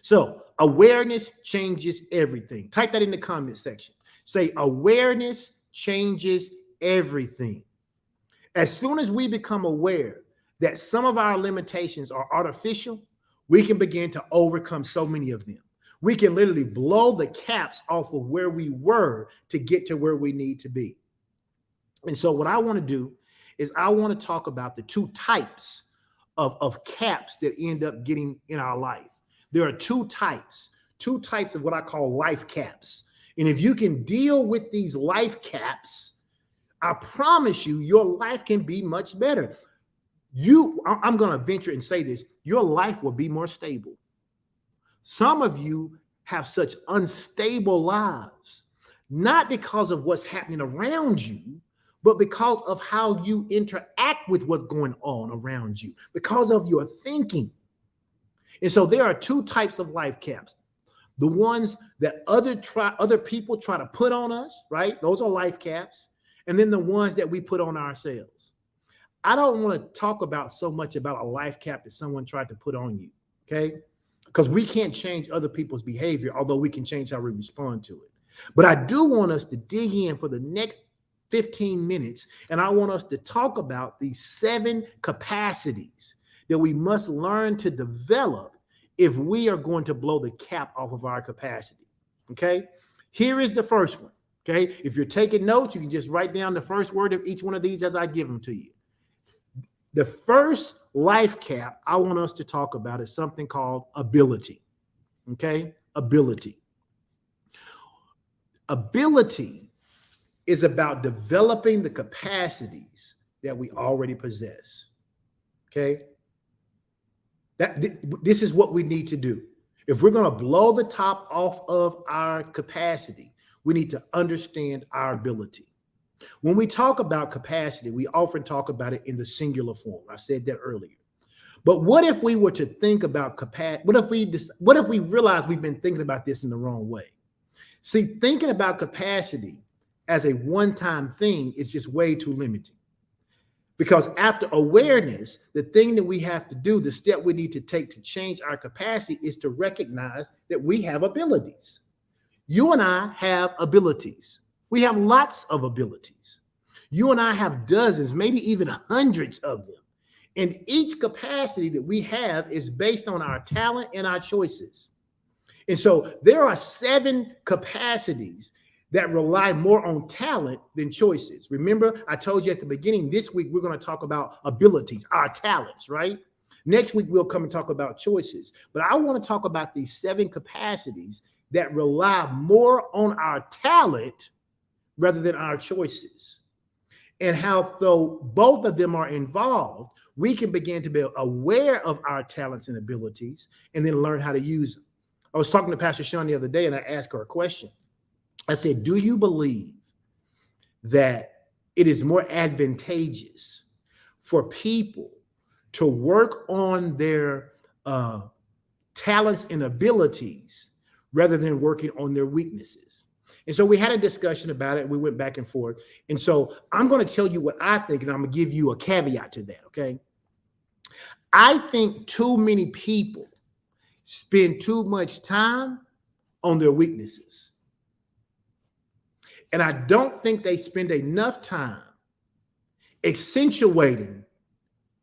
So awareness changes everything. Type that in the comment section. Say awareness changes everything. As soon as we become aware that some of our limitations are artificial, we can begin to overcome so many of them. We can literally blow the caps off of where we were to get to where we need to be. And so what I want to do is I want to talk about the two types of caps that end up getting in our life. There are two types of what I call life caps. And if you can deal with these life caps, I promise you, your life can be much better. I'm going to venture and say this, your life will be more stable. Some of you have such unstable lives, not because of what's happening around you, but because of how you interact with what's going on around you, because of your thinking. And so there are two types of life caps. The ones that other people try to put on us, right? Those are life caps. And then the ones that we put on ourselves. I don't want to talk about so much about a life cap that someone tried to put on you, okay? Because we can't change other people's behavior, although we can change how we respond to it. But I do want us to dig in for the next 15 minutes, and I want us to talk about these 7 capacities that we must learn to develop if we are going to blow the cap off of our capacity, okay? Here is the first one, okay? If you're taking notes, you can just write down the first word of each one of these as I give them to you. The first life cap I want us to talk about is something called ability, okay? Ability. Ability is about developing the capacities that we already possess, okay? This is what we need to do. If we're going to blow the top off of our capacity, we need to understand our ability. When we talk about capacity, we often talk about it in the singular form. I said that earlier. But what if we were to think about capacity? What if we realize we've been thinking about this in the wrong way? See, thinking about capacity as a one-time thing is just way too limiting. Because after awareness, the thing that we have to do, the step we need to take to change our capacity is to recognize that we have abilities. You and I have abilities. We have lots of abilities. You and I have dozens, maybe even hundreds of them. And each capacity that we have is based on our talent and our choices. And so there are 7 capacities that rely more on talent than choices. Remember, I told you at the beginning, this week, we're going to talk about abilities, our talents, right? Next week, we'll come and talk about choices. But I want to talk about these 7 capacities that rely more on our talent rather than our choices. And how, though both of them are involved, we can begin to be aware of our talents and abilities and then learn how to use them. I was talking to Pastor Sean the other day, and I asked her a question. I said, do you believe that it is more advantageous for people to work on their talents and abilities rather than working on their weaknesses? And so we had a discussion about it. We went back and forth. And so I'm going to tell you what I think, and I'm going to give you a caveat to that, okay? I think too many people spend too much time on their weaknesses. And I don't think they spend enough time accentuating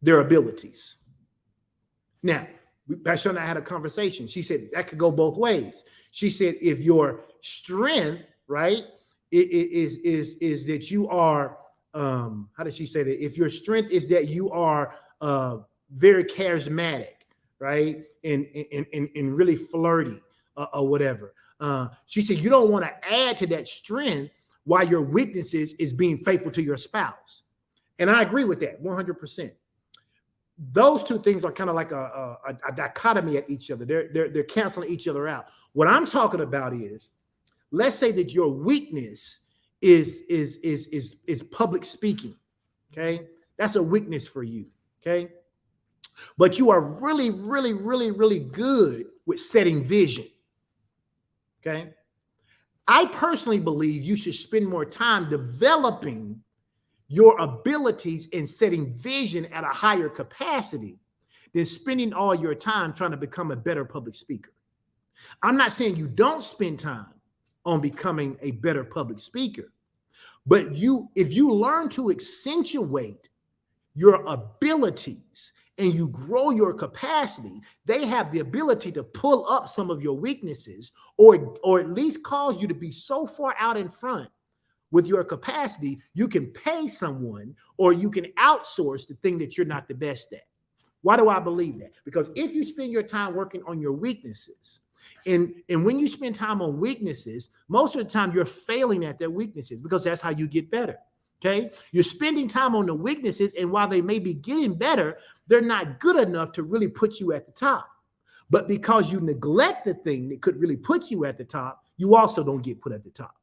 their abilities. Now, Pastor and I had a conversation. She said that could go both ways. She said, if your strength, right, is that you are, how did she say that? If your strength is that you are very charismatic, right, and really flirty or whatever. She said, you don't want to add to that strength while your weaknesses is being faithful to your spouse. And I agree with that 100%. Those two things are kind of like a dichotomy at each other. They're canceling each other out. What I'm talking about is, let's say that your weakness is public speaking. Okay. That's a weakness for you. Okay. But you are really, really, really, really good with setting vision. Okay. I personally believe you should spend more time developing your abilities and setting vision at a higher capacity than spending all your time trying to become a better public speaker. I'm not saying you don't spend time on becoming a better public speaker, but if you learn to accentuate your abilities and you grow your capacity, they have the ability to pull up some of your weaknesses, or at least cause you to be so far out in front with your capacity, you can pay someone or you can outsource the thing that you're not the best at. Why do I believe that? Because if you spend your time working on your weaknesses, and when you spend time on weaknesses, most of the time you're failing at their weaknesses, because that's how you get better. Okay. You're spending time on the weaknesses, and while they may be getting better, they're not good enough to really put you at the top. But because you neglect the thing that could really put you at the top, you also don't get put at the top.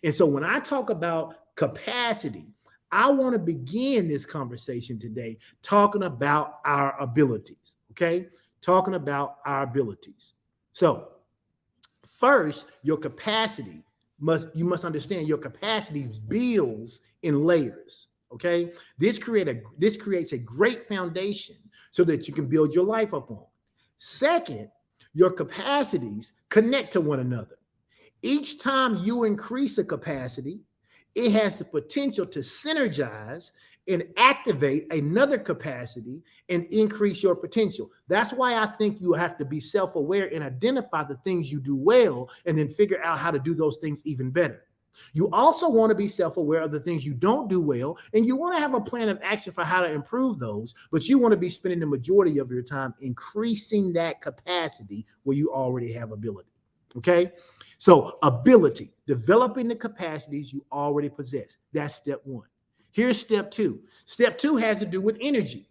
And so when I talk about capacity, I want to begin this conversation today talking about our abilities. Okay. Talking about our abilities. So first, your capacity you must understand your capacity builds in layers. Okay. This creates a great foundation so that you can build your life upon. Second, your capacities connect to one another. Each time you increase a capacity, it has the potential to synergize and activate another capacity and increase your potential. That's why I think you have to be self-aware and identify the things you do well, and then figure out how to do those things even better. You also want to be self-aware of the things you don't do well, and you want to have a plan of action for how to improve those, but you want to be spending the majority of your time increasing that capacity where you already have ability. Okay? So ability, developing the capacities you already possess. That's step one. Here's step two. Step two has to do with energy,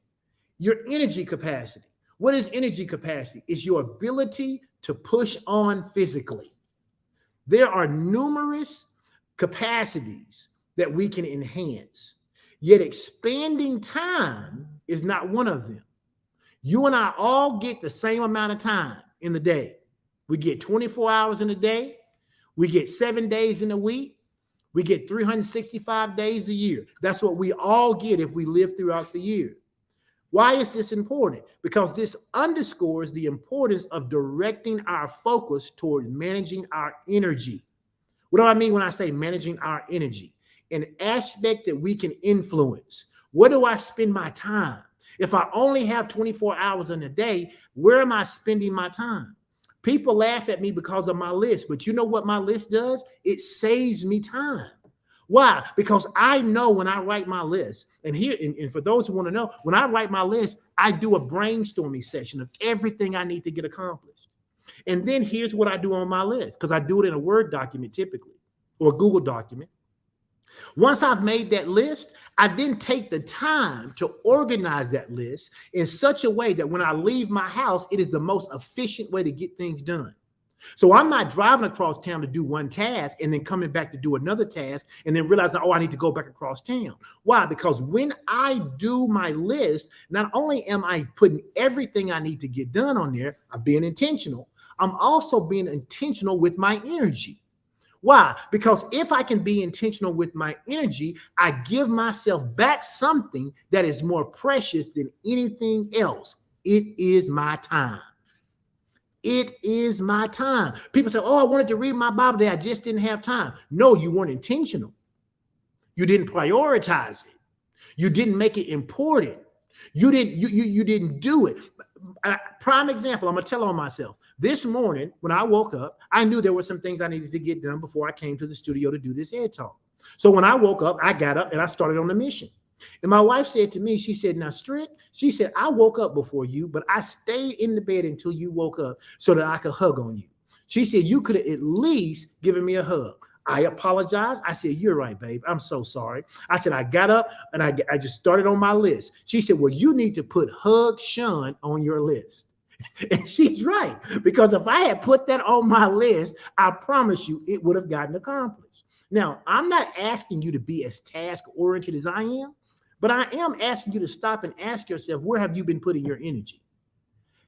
your energy capacity. What is energy capacity? It's your ability to push on physically. There are numerous capacities that we can enhance, yet expanding time is not one of them. You and I all get the same amount of time in the day. We get 24 hours in a day. We get 7 days in a week. We get 365 days a year. That's what we all get if we live throughout the year. Why is this important? Because this underscores the importance of directing our focus toward managing our energy. What do I mean when I say managing our energy? An aspect that we can influence. Where do I spend my time? If I only have 24 hours in a day, where am I spending my time? People laugh at me because of my list, but you know what my list does? It saves me time. Why? Because I know when I write my list, and for those who want to know, when I write my list, I do a brainstorming session of everything I need to get accomplished. And then here's what I do on my list, because I do it in a Word document typically, or a Google document. Once I've made that list, I then take the time to organize that list in such a way that when I leave my house, it is the most efficient way to get things done. So I'm not driving across town to do one task and then coming back to do another task and then realizing, oh, I need to go back across town. Why? Because when I do my list, not only am I putting everything I need to get done on there, I'm being intentional. I'm also being intentional with my energy. Why? Because if I can be intentional with my energy, I give myself back something that is more precious than anything else. It is my time. It is my time. People say, oh, I wanted to read my Bible today. I just didn't have time. No, you weren't intentional. You didn't prioritize it. You didn't make it important. You didn't do it. Prime example, I'm going to tell on myself. This morning, when I woke up, I knew there were some things I needed to get done before I came to the studio to do this Ed Talk. So when I woke up, I got up and I started on the mission. And my wife said to me, she said, now, Strick, she said, I woke up before you, but I stayed in the bed until you woke up so that I could hug on you. She said, you could have at least given me a hug. I apologized. I said, you're right, babe. I'm so sorry. I said, I got up and I just started on my list. She said, well, you need to put Hug Sean on your list. And she's right, because if I had put that on my list, I promise you it would have gotten accomplished. Now, I'm not asking you to be as task-oriented as I am, but I am asking you to stop and ask yourself, where have you been putting your energy?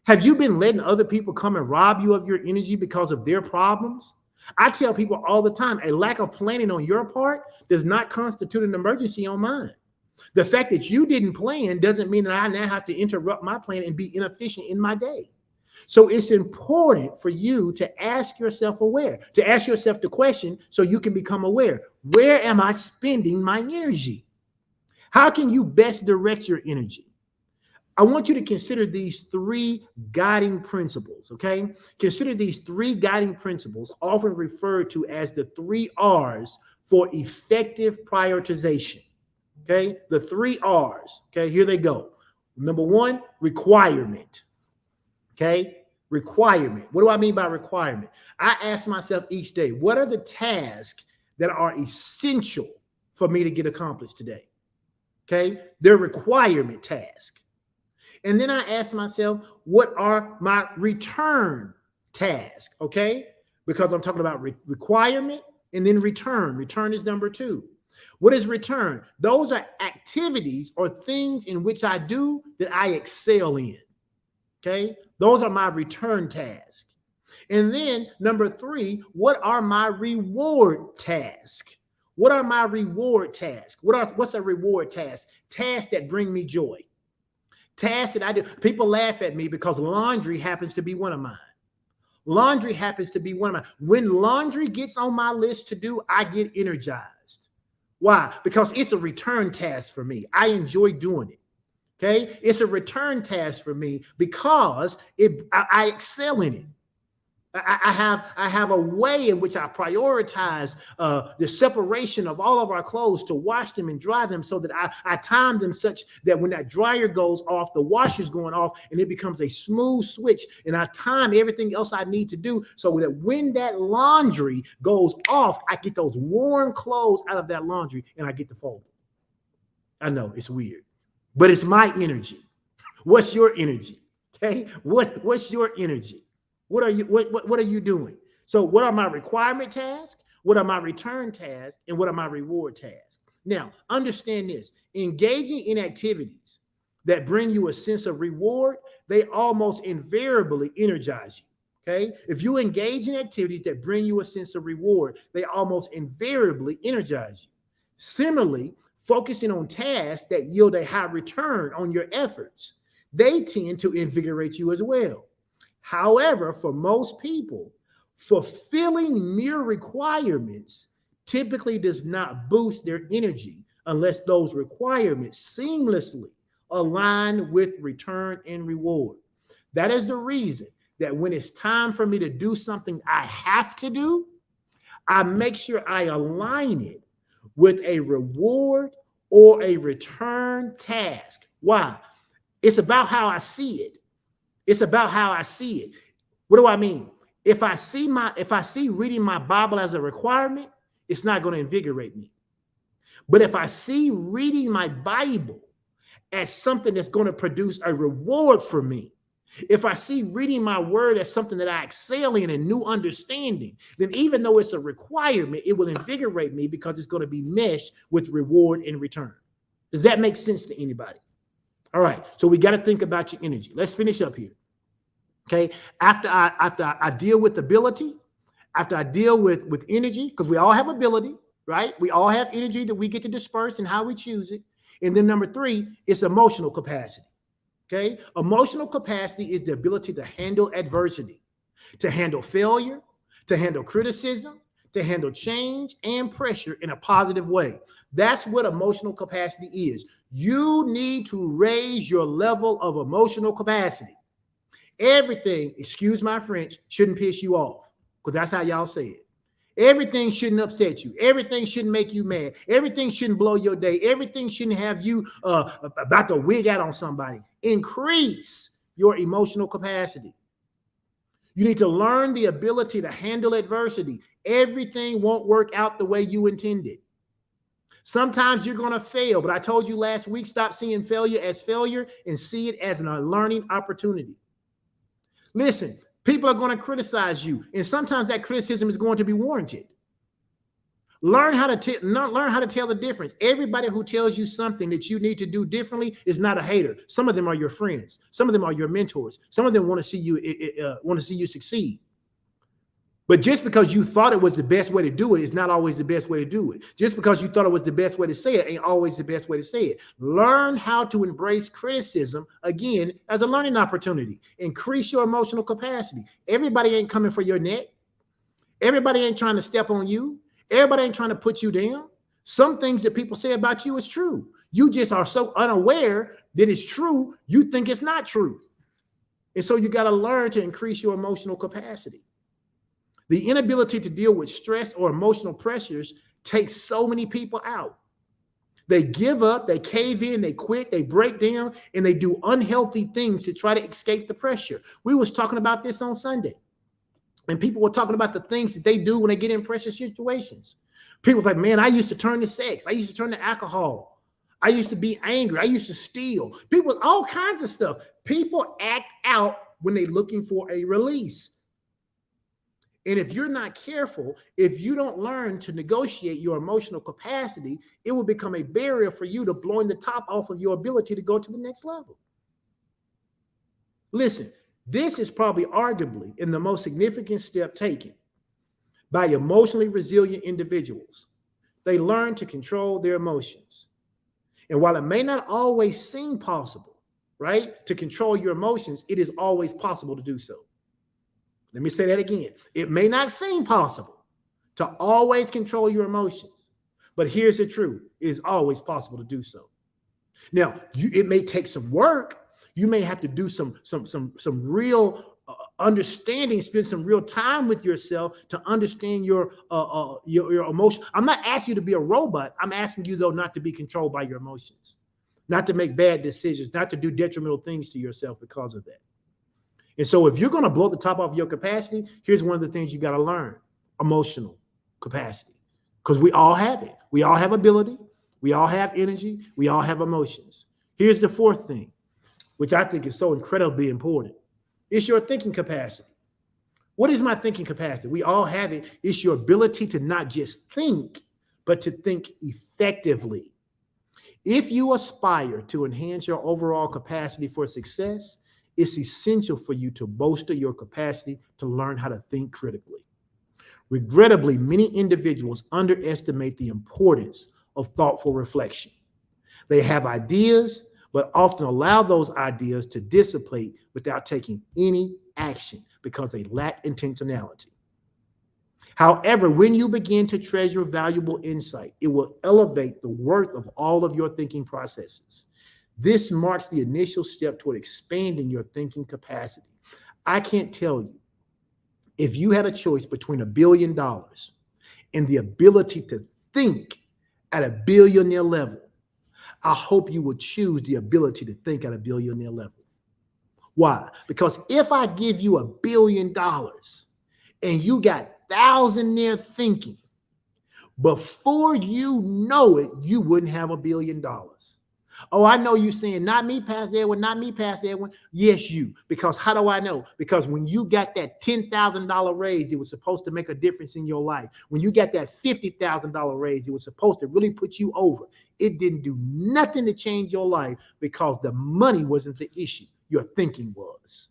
Have you been letting other people come and rob you of your energy because of their problems? I tell people all the time, a lack of planning on your part does not constitute an emergency on mine. The fact that you didn't plan doesn't mean that I now have to interrupt my plan and be inefficient in my day. So it's important for you to ask yourself to ask yourself the question so you can become aware. Where am I spending my energy? How can you best direct your energy? I want you to consider these three guiding principles, okay? Consider these three guiding principles, often referred to as the 3 R's for effective prioritization, okay? The 3 R's, okay? Here they go. Number 1, requirement, okay? Requirement. What do I mean by requirement? I ask myself each day, what are the tasks that are essential for me to get accomplished today? Okay? They're requirement tasks. And then I ask myself, what are my return tasks? Okay? Because I'm talking about requirement and then return. Return is number 2. What is return? Those are activities or things in which I do that I excel in. Okay? Those are my return tasks. And then number 3, what are my reward tasks? What are my reward tasks? What's a reward task? Tasks that bring me joy. Tasks that I do. People laugh at me because laundry happens to be one of mine. Laundry happens to be one of mine. When laundry gets on my list to do, I get energized. Why? Because it's a return task for me. I enjoy doing it. Okay? It's a return task for me because I excel in it. I have a way in which I prioritize the separation of all of our clothes to wash them and dry them so that I time them such that when that dryer goes off, the washer's going off and it becomes a smooth switch. And I time everything else I need to do so that when that laundry goes off, I get those warm clothes out of that laundry and I get to fold it. I know it's weird, but it's my energy. What's your energy? Okay. What's your energy? What are you doing? So what are my requirement tasks? What are my return tasks? And what are my reward tasks? Now, understand this. Engaging in activities that bring you a sense of reward, they almost invariably energize you. Okay? If you engage in activities that bring you a sense of reward, they almost invariably energize you. Similarly, focusing on tasks that yield a high return on your efforts, they tend to invigorate you as well. However, for most people, fulfilling mere requirements typically does not boost their energy unless those requirements seamlessly align with return and reward. That is the reason that when it's time for me to do something I have to do, I make sure I align it with a reward or a return task. Why? It's about how I see it. It's about how I see it. What do I mean? If I see reading my Bible as a requirement, it's not going to invigorate me. But if I see reading my Bible as something that's going to produce a reward for me, if I see reading my word as something that I excel in and new understanding, then even though it's a requirement, it will invigorate me because it's going to be meshed with reward and return. Does that make sense to anybody? All right, so we got to think about your energy. Let's finish up here. Okay, after I deal with ability, after I deal with energy, because we all have ability, right? We all have energy that we get to disperse and how we choose it. And then number 3 is emotional capacity. Okay, emotional capacity is the ability to handle adversity, to handle failure, to handle criticism, to handle change and pressure in a positive way. That's what emotional capacity is. You need to raise your level of emotional capacity. Everything, excuse my French, shouldn't piss you off, because that's how y'all say it. Everything shouldn't upset you. Everything shouldn't make you mad. Everything shouldn't blow your day. Everything shouldn't have you about to wig out on somebody. Increase your emotional capacity. You need to learn the ability to handle adversity. Everything won't work out the way you intended. Sometimes you're going to fail, but I told you last week, stop seeing failure as failure and see it as a learning opportunity. Listen, people are going to criticize you, and sometimes that criticism is going to be warranted. Learn how to tell the difference. Everybody who tells you something that you need to do differently is not a hater. Some of them are your friends. Some of them are your mentors. Some of them want to see you succeed. But just because you thought it was the best way to do it is not always the best way to do it. Just because you thought it was the best way to say it ain't always the best way to say it. Learn how to embrace criticism, again, as a learning opportunity. Increase your emotional capacity. Everybody ain't coming for your neck. Everybody ain't trying to step on you. Everybody ain't trying to put you down. Some things that people say about you is true. You just are so unaware that it's true, you think it's not true. And so you got to learn to increase your emotional capacity. The inability to deal with stress or emotional pressures takes so many people out. They give up, they cave in, they quit, they break down, and they do unhealthy things to try to escape the pressure. We was talking about this on Sunday, and people were talking about the things that they do when they get in pressure situations. People was like, man, I used to turn to sex. I used to turn to alcohol. I used to be angry. I used to steal. People, all kinds of stuff. People act out when they're looking for a release. And if you're not careful, if you don't learn to negotiate your emotional capacity, it will become a barrier for you to blowing the top off of your ability to go to the next level. Listen, this is probably arguably in the most significant step taken by emotionally resilient individuals. They learn to control their emotions. And while it may not always seem possible, right, to control your emotions, it is always possible to do so. Let me say that again. It may not seem possible to always control your emotions, but here's the truth. It is always possible to do so. Now, it may take some work. You may have to do some real understanding, spend some real time with yourself to understand your emotion. I'm not asking you to be a robot. I'm asking you, though, not to be controlled by your emotions, not to make bad decisions, not to do detrimental things to yourself because of that. And so if you're going to blow the top off your capacity, here's one of the things you got to learn: emotional capacity. Because we all have it. We all have ability. We all have energy. We all have emotions. Here's the fourth thing, which I think is so incredibly important. It's your thinking capacity. What is my thinking capacity? We all have it. It's your ability to not just think, but to think effectively. If you aspire to enhance your overall capacity for success, it's essential for you to bolster your capacity to learn how to think critically. Regrettably, many individuals underestimate the importance of thoughtful reflection. They have ideas, but often allow those ideas to dissipate without taking any action because they lack intentionality. However, when you begin to treasure valuable insight, it will elevate the worth of all of your thinking processes. This marks the initial step toward expanding your thinking capacity. I can't tell you, if you had a choice between $1 billion and the ability to think at a billionaire level, I hope you would choose the ability to think at a billionaire level. Why? Because if I give you $1 billion and you got thousandaire thinking, before you know it, you wouldn't have $1 billion. Oh, I know you saying, not me, Pastor Edwin, not me, Pastor Edwin. Yes, you. Because how do I know? Because when you got that $10,000 raise, it was supposed to make a difference in your life. When you got that $50,000 raise, it was supposed to really put you over. It didn't do nothing to change your life because the money wasn't the issue. Your thinking was.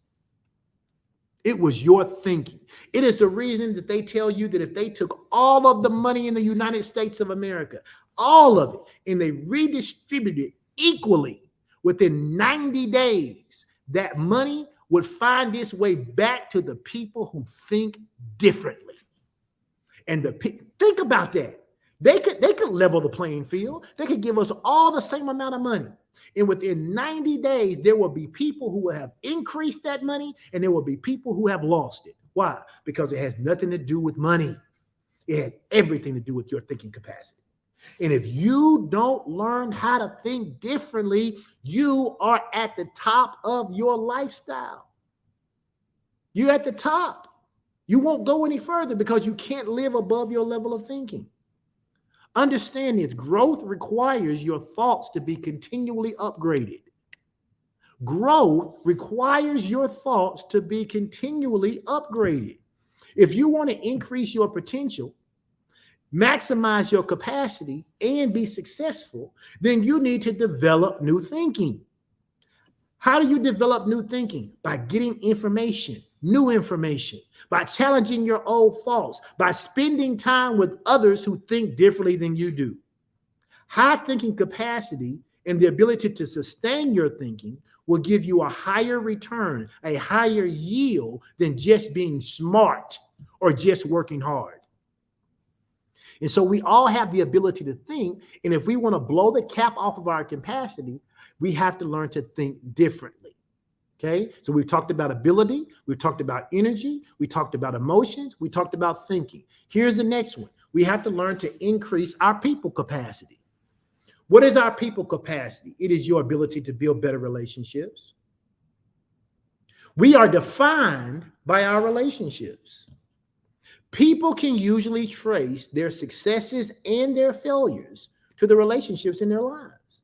It was your thinking. It is the reason that they tell you that if they took all of the money in the United States of America, all of it, and they redistributed it equally within 90 days, that money would find its way back to the people who think differently. And think about that. They could level the playing field. They could give us all the same amount of money. And within 90 days, there will be people who will have increased that money, and there will be people who have lost it. Why? Because it has nothing to do with money. It has everything to do with your thinking capacity. And if you don't learn how to think differently, you are at the top of your lifestyle. You're at the top. You won't go any further because you can't live above your level of thinking. Understand this, growth requires your thoughts to be continually upgraded. Growth requires your thoughts to be continually upgraded. If you want to increase your potential, maximize your capacity, and be successful, then you need to develop new thinking. How do you develop new thinking? By getting information, new information, by challenging your old thoughts, by spending time with others who think differently than you do. High thinking capacity and the ability to sustain your thinking will give you a higher return, a higher yield than just being smart or just working hard. And so we all have the ability to think. And if we want to blow the cap off of our capacity, we have to learn to think differently. Okay. So we've talked about ability. We've talked about energy. We talked about emotions. We talked about thinking. Here's the next one. We have to learn to increase our people capacity. What is our people capacity? It is your ability to build better relationships. We are defined by our relationships. People can usually trace their successes and their failures to the relationships in their lives.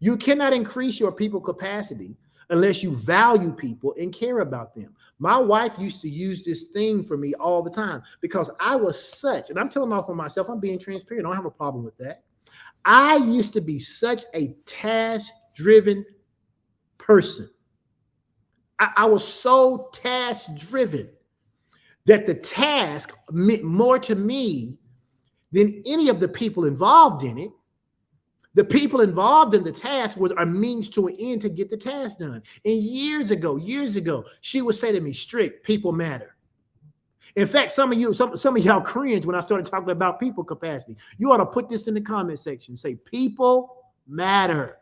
You cannot increase your people capacity unless you value people and care about them. My wife used to use this thing for me all the time because I was such, and I'm telling off on myself, I'm being transparent. I don't have a problem with that. I used to be such a task-driven person. I was so task-driven that the task meant more to me than any of the people involved in it. The people involved in the task were a means to an end to get the task done. And years ago, she would say to me, Strick, people matter. In fact, some of y'all cringe when I started talking about people capacity. You ought to put this in the comment section. Say, people matter.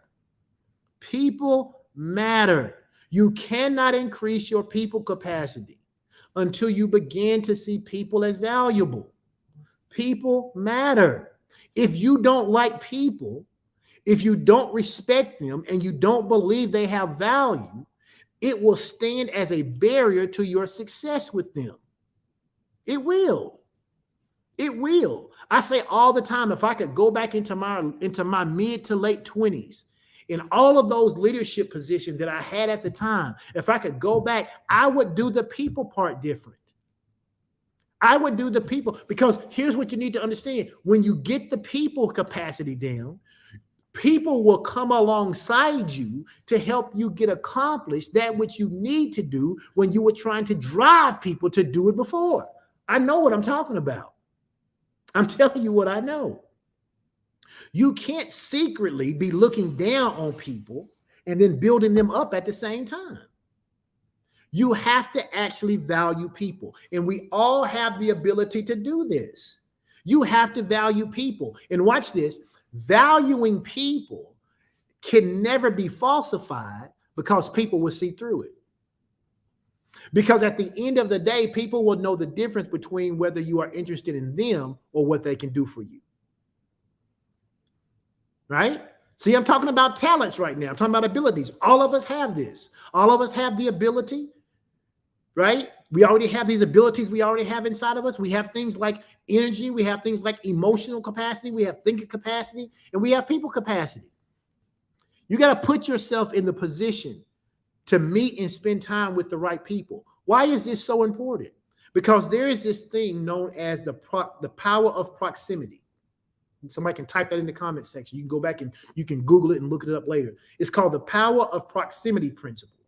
People matter. You cannot increase your people capacity until you begin to see people as valuable. People matter. If you don't like people, if you don't respect them, and you don't believe they have value, it will stand as a barrier to your success with them. It will. It will. I say all the time, if I could go back into my mid to late 20s, in all of those leadership positions that I had at the time, if I could go back, I would do the people part different. I would do the people, because here's what you need to understand. When you get the people capacity down, people will come alongside you to help you get accomplished that which you need to do when you were trying to drive people to do it before. I know what I'm talking about. I'm telling you what I know. You can't secretly be looking down on people and then building them up at the same time. You have to actually value people. And we all have the ability to do this. You have to value people. And watch this. Valuing people can never be falsified because people will see through it. Because at the end of the day, people will know the difference between whether you are interested in them or what they can do for you. Right? See, I'm talking about talents right now. I'm talking about abilities. All of us have this. All of us have the ability, right? We already have these abilities we already have inside of us. We have things like energy. We have things like emotional capacity. We have thinking capacity, and we have people capacity. You got to put yourself in the position to meet and spend time with the right people. Why is this so important? Because there is this thing known as the power of proximity. Somebody can type that in the comment section. You can go back and you can Google it and look it up later. It's called the power of proximity principle.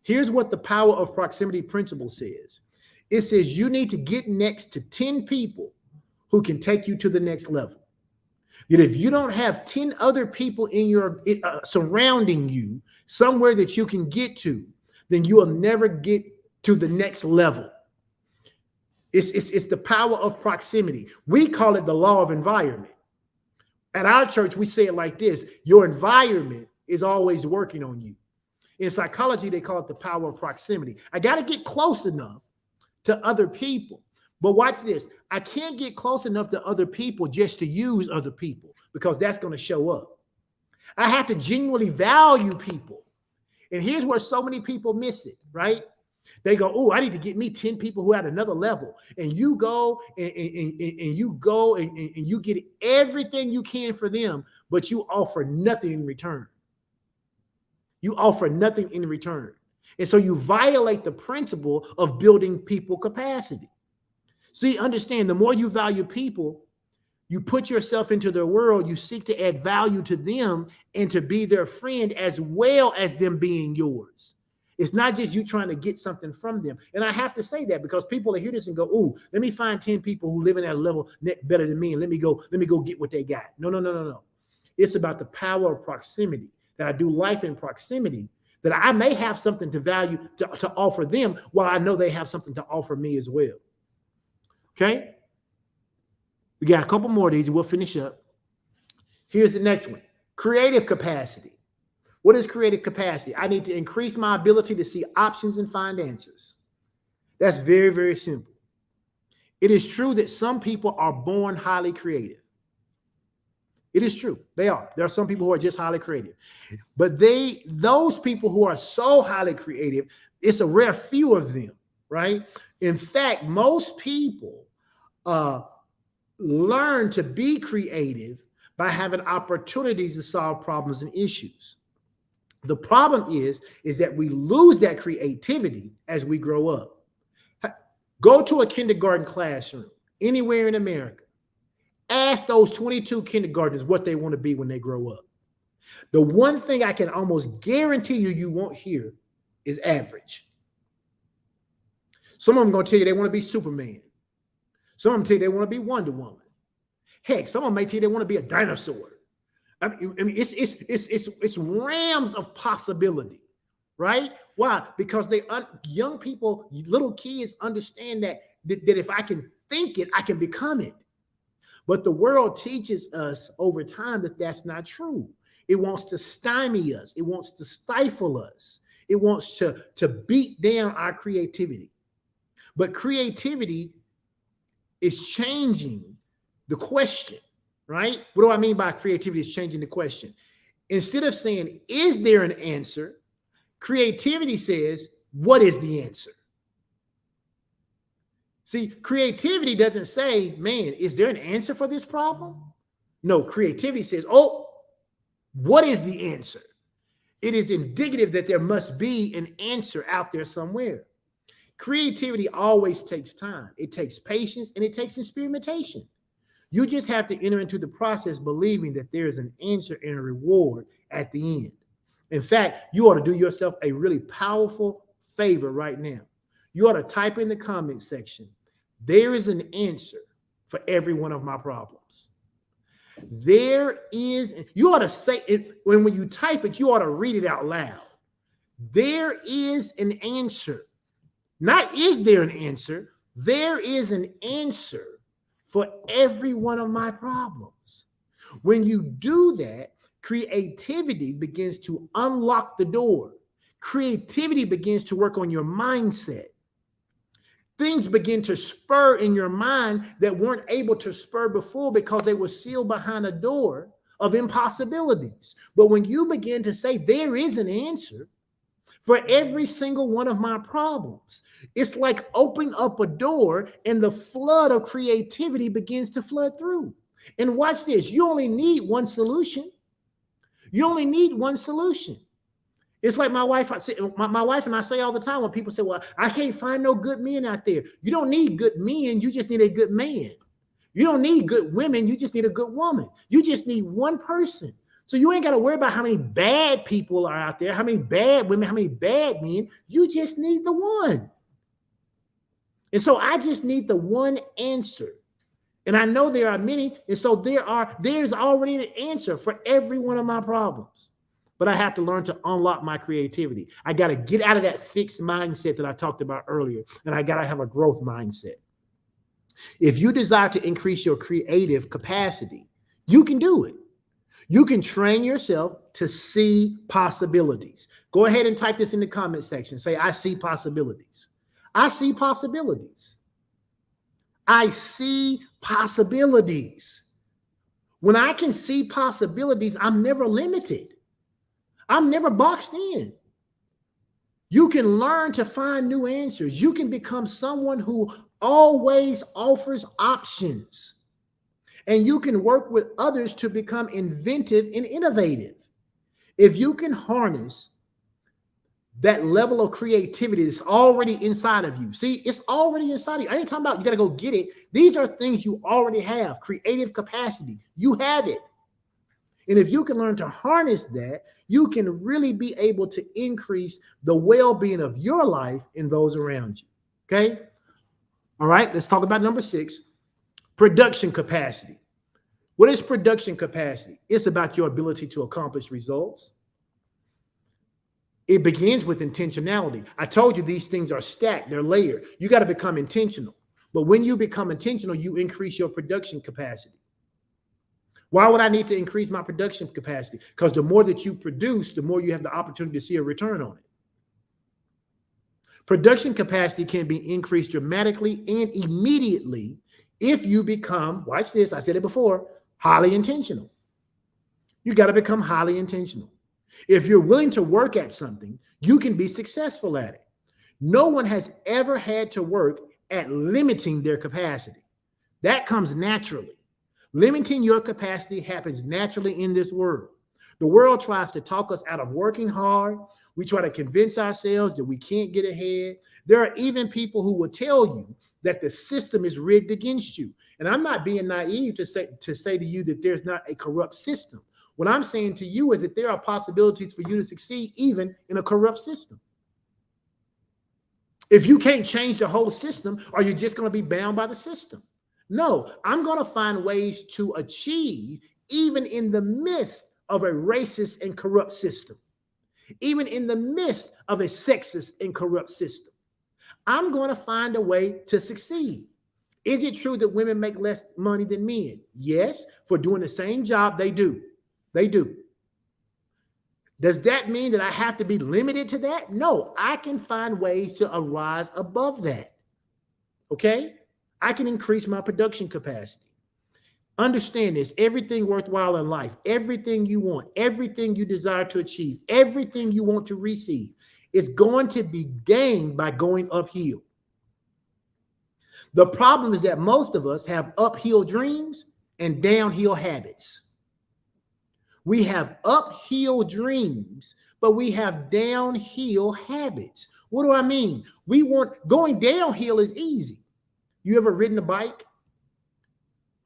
Here's what the power of proximity principle says. It says you need to get next to 10 people who can take you to the next level. That if you don't have 10 other people in your surrounding you, somewhere that you can get to, then you will never get to the next level. It's the power of proximity. We call it the law of environment. At our church, we say it like this: your environment is always working on you. In psychology, they call it the power of proximity. I got to get close enough to other people. But watch this. I can't get close enough to other people just to use other people, because that's going to show up. I have to genuinely value people. And here's where so many people miss it, right? They go, oh, I need to get me 10 people who are at another level. And you go and you get everything you can for them, but you offer nothing in return. You offer nothing in return. And so you violate the principle of building people capacity. See, understand, the more you value people, you put yourself into their world, you seek to add value to them and to be their friend as well as them being yours. It's not just you trying to get something from them. And I have to say that because people will hear this and go, "Ooh, let me find 10 people who live in that level better than me, and let me go get what they got." No. It's about the power of proximity, that I do life in proximity, that I may have something to value to offer them while I know they have something to offer me as well. Okay? We got a couple more of these and we'll finish up. Here's the next one. Creative capacity. What is creative capacity? I need to increase my ability to see options and find answers. That's very, very simple. It is true that some people are born highly creative. It is true. They are. There are some people who are just highly creative. But those people who are so highly creative, it's a rare few of them, right? In fact, most people learn to be creative by having opportunities to solve problems and issues. The problem is that we lose that creativity as we grow up. Go to a kindergarten classroom anywhere in America. Ask those 22 kindergartners what they want to be when they grow up. The one thing I can almost guarantee you won't hear is average. Some of them are going to tell you they want to be Superman. Some of them tell you they want to be Wonder Woman. Heck, some of them may tell you they want to be a dinosaur. I mean, it's realms of possibility, right? Why? Because young people, little kids understand that if I can think it, I can become it. But the world teaches us over time that that's not true. It wants to stymie us. It wants to stifle us. It wants to beat down our creativity. But creativity is changing the question. Right? What do I mean by creativity is changing the question? Instead of saying, is there an answer? Creativity says, what is the answer? See, creativity doesn't say, man, is there an answer for this problem? No, creativity says, oh, what is the answer? It is indicative that there must be an answer out there somewhere. Creativity always takes time. It takes patience and it takes experimentation. You just have to enter into the process believing that there is an answer and a reward at the end. In fact, you ought to do yourself a really powerful favor right now. You ought to type in the comment section, there is an answer for every one of my problems. There is, you ought to say it, when you type it, you ought to read it out loud. There is an answer. Not is there an answer, there is an answer for every one of my problems. When you do that, creativity begins to unlock the door. Creativity begins to work on your mindset. Things begin to spur in your mind that weren't able to spur before because they were sealed behind a door of impossibilities. But when you begin to say, there is an answer for every single one of my problems, it's like opening up a door and the flood of creativity begins to flood through. And watch this, you only need one solution. You only need one solution. It's like my wife and I say all the time when people say, well, I can't find no good men out there. You don't need good men. You just need a good man. You don't need good women. You just need a good woman. You just need one person. So you ain't got to worry about how many bad people are out there, how many bad women, how many bad men. You just need the one. And so I just need the one answer. And I know there are many. And so there's already an answer for every one of my problems. But I have to learn to unlock my creativity. I got to get out of that fixed mindset that I talked about earlier. And I got to have a growth mindset. If you desire to increase your creative capacity, you can do it. You can train yourself to see possibilities. Go ahead and type this in the comment section. Say, I see possibilities. I see possibilities. I see possibilities. When I can see possibilities, I'm never limited. I'm never boxed in. You can learn to find new answers. You can become someone who always offers options. And you can work with others to become inventive and innovative. If you can harness that level of creativity that's already inside of you. See, it's already inside of you. I ain't talking about you got to go get it. These are things you already have. Creative capacity. You have it. And if you can learn to harness that, you can really be able to increase the well-being of your life and those around you. Okay. All right. Let's talk about number 6, production capacity. What is production capacity? It's about your ability to accomplish results. It begins with intentionality. I told you these things are stacked, they're layered. You got to become intentional. But when you become intentional, you increase your production capacity. Why would I need to increase my production capacity? Because the more that you produce, the more you have the opportunity to see a return on it. Production capacity can be increased dramatically and immediately if you become, watch this, I said it before, highly intentional. You got to become highly intentional. If you're willing to work at something, you can be successful at it. No one has ever had to work at limiting their capacity. That comes naturally. Limiting your capacity happens naturally in this world. The world tries to talk us out of working hard. We try to convince ourselves that we can't get ahead. There are even people who will tell you that the system is rigged against you. And I'm not being naive to say to you that there's not a corrupt system. What I'm saying to you is that there are possibilities for you to succeed even in a corrupt system. If you can't change the whole system, are you just going to be bound by the system? No, I'm going to find ways to achieve even in the midst of a racist and corrupt system, even in the midst of a sexist and corrupt system. I'm going to find a way to succeed. Is it true that women make less money than men? Yes, for doing the same job they do. They do. Does that mean that I have to be limited to that? No, I can find ways to arise above that. Okay? I can increase my production capacity. Understand this, everything worthwhile in life, everything you want, everything you desire to achieve, everything you want to receive is going to be gained by going uphill. The problem is that most of us have uphill dreams and downhill habits. We have uphill dreams, but we have downhill habits. What do I mean? Going downhill is easy. You ever ridden a bike?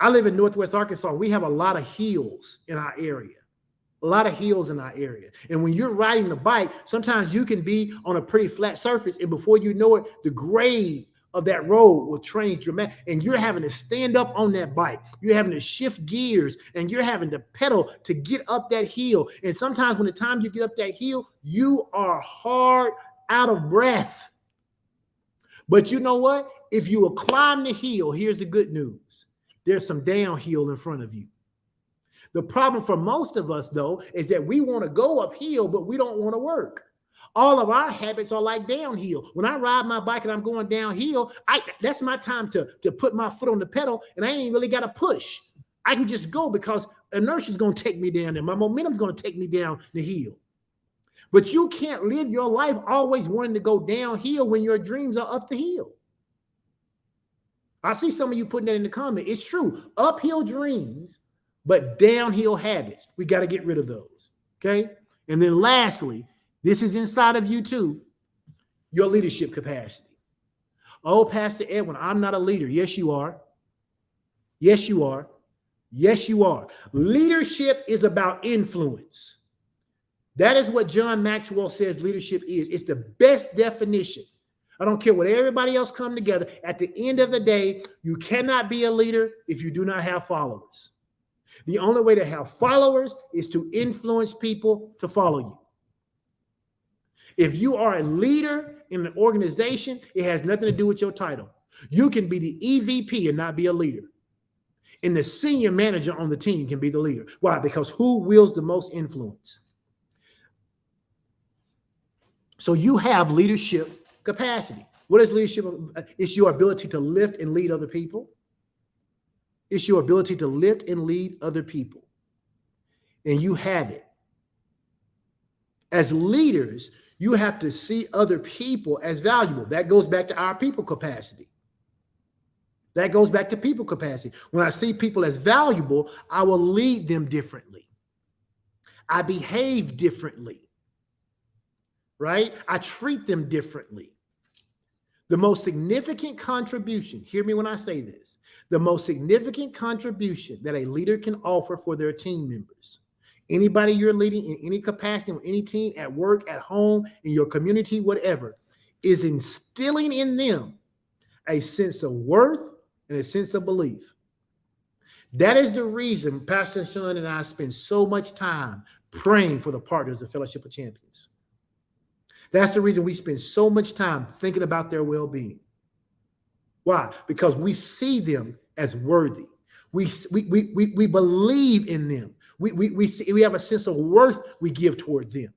I live in Northwest Arkansas. We have a lot of hills in our area. A lot of hills in our area. And when you're riding the bike, sometimes you can be on a pretty flat surface, and before you know it, the grade of that road will change dramatically, and you're having to stand up on that bike. You're having to shift gears, and you're having to pedal to get up that hill. And sometimes when the time you get up that hill, you are hard out of breath. But you know what? If you will climb the hill, here's the good news. There's some downhill in front of you. The problem for most of us, though, is that we want to go uphill, but we don't want to work. All of our habits are like downhill. When I ride my bike and I'm going downhill, that's my time to put my foot on the pedal, and I ain't really got to push. I can just go because inertia is going to take me down there. My momentum is going to take me down the hill. But you can't live your life always wanting to go downhill when your dreams are up the hill. I see some of you putting that in the comment. It's true. Uphill dreams, but downhill habits. We got to get rid of those. Okay. And then lastly, this is inside of you too, your leadership capacity. Oh, Pastor Edwin, I'm not a leader. Yes, you are. Yes, you are. Yes, you are. Leadership is about influence. That is what John Maxwell says leadership is. It's the best definition. I don't care what everybody else come together. At the end of the day, you cannot be a leader if you do not have followers. The only way to have followers is to influence people to follow you. If you are a leader in an organization, it has nothing to do with your title. You can be the EVP and not be a leader. And the senior manager on the team can be the leader. Why? Because who wields the most influence? So you have leadership capacity. What is leadership? It's your ability to lift and lead other people. It's your ability to lift and lead other people. And you have it. As leaders, you have to see other people as valuable. That goes back to our people capacity. That goes back to people capacity. When I see people as valuable, I will lead them differently. I behave differently. Right? I treat them differently. The most significant contribution, hear me when I say this, the most significant contribution that a leader can offer for their team members Anybody you're leading in any capacity, on any team, at work, at home, in your community, whatever, is instilling in them a sense of worth and a sense of belief. That is the reason Pastor Sean and I spend so much time praying for the partners of Fellowship of Champions. That's the reason we spend so much time thinking about their well-being. Why? Because we see them as worthy. We believe in them. We have a sense of worth we give toward them.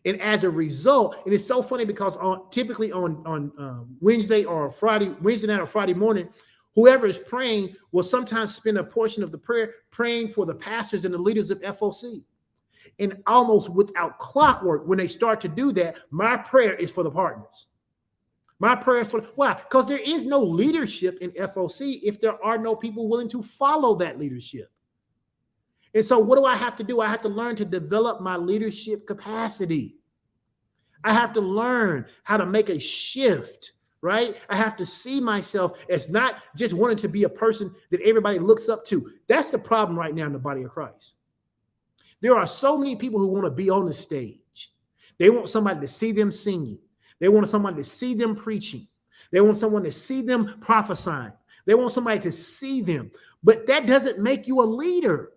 And as a result, and it's so funny because typically on Wednesday night or Friday morning, whoever is praying will sometimes spend a portion of the prayer praying for the pastors and the leaders of FOC. And almost without clockwork, when they start to do that, my prayer is for the partners. My prayer is for, why? Because there is no leadership in FOC if there are no people willing to follow that leadership. And so what do I have to do? I have to learn to develop my leadership capacity. I have to learn how to make a shift, right? I have to see myself as not just wanting to be a person that everybody looks up to. That's the problem right now in the body of Christ. There are so many people who want to be on the stage. They want somebody to see them singing. They want somebody to see them preaching. They want someone to see them prophesying. They want somebody to see them. But that doesn't make you a leader.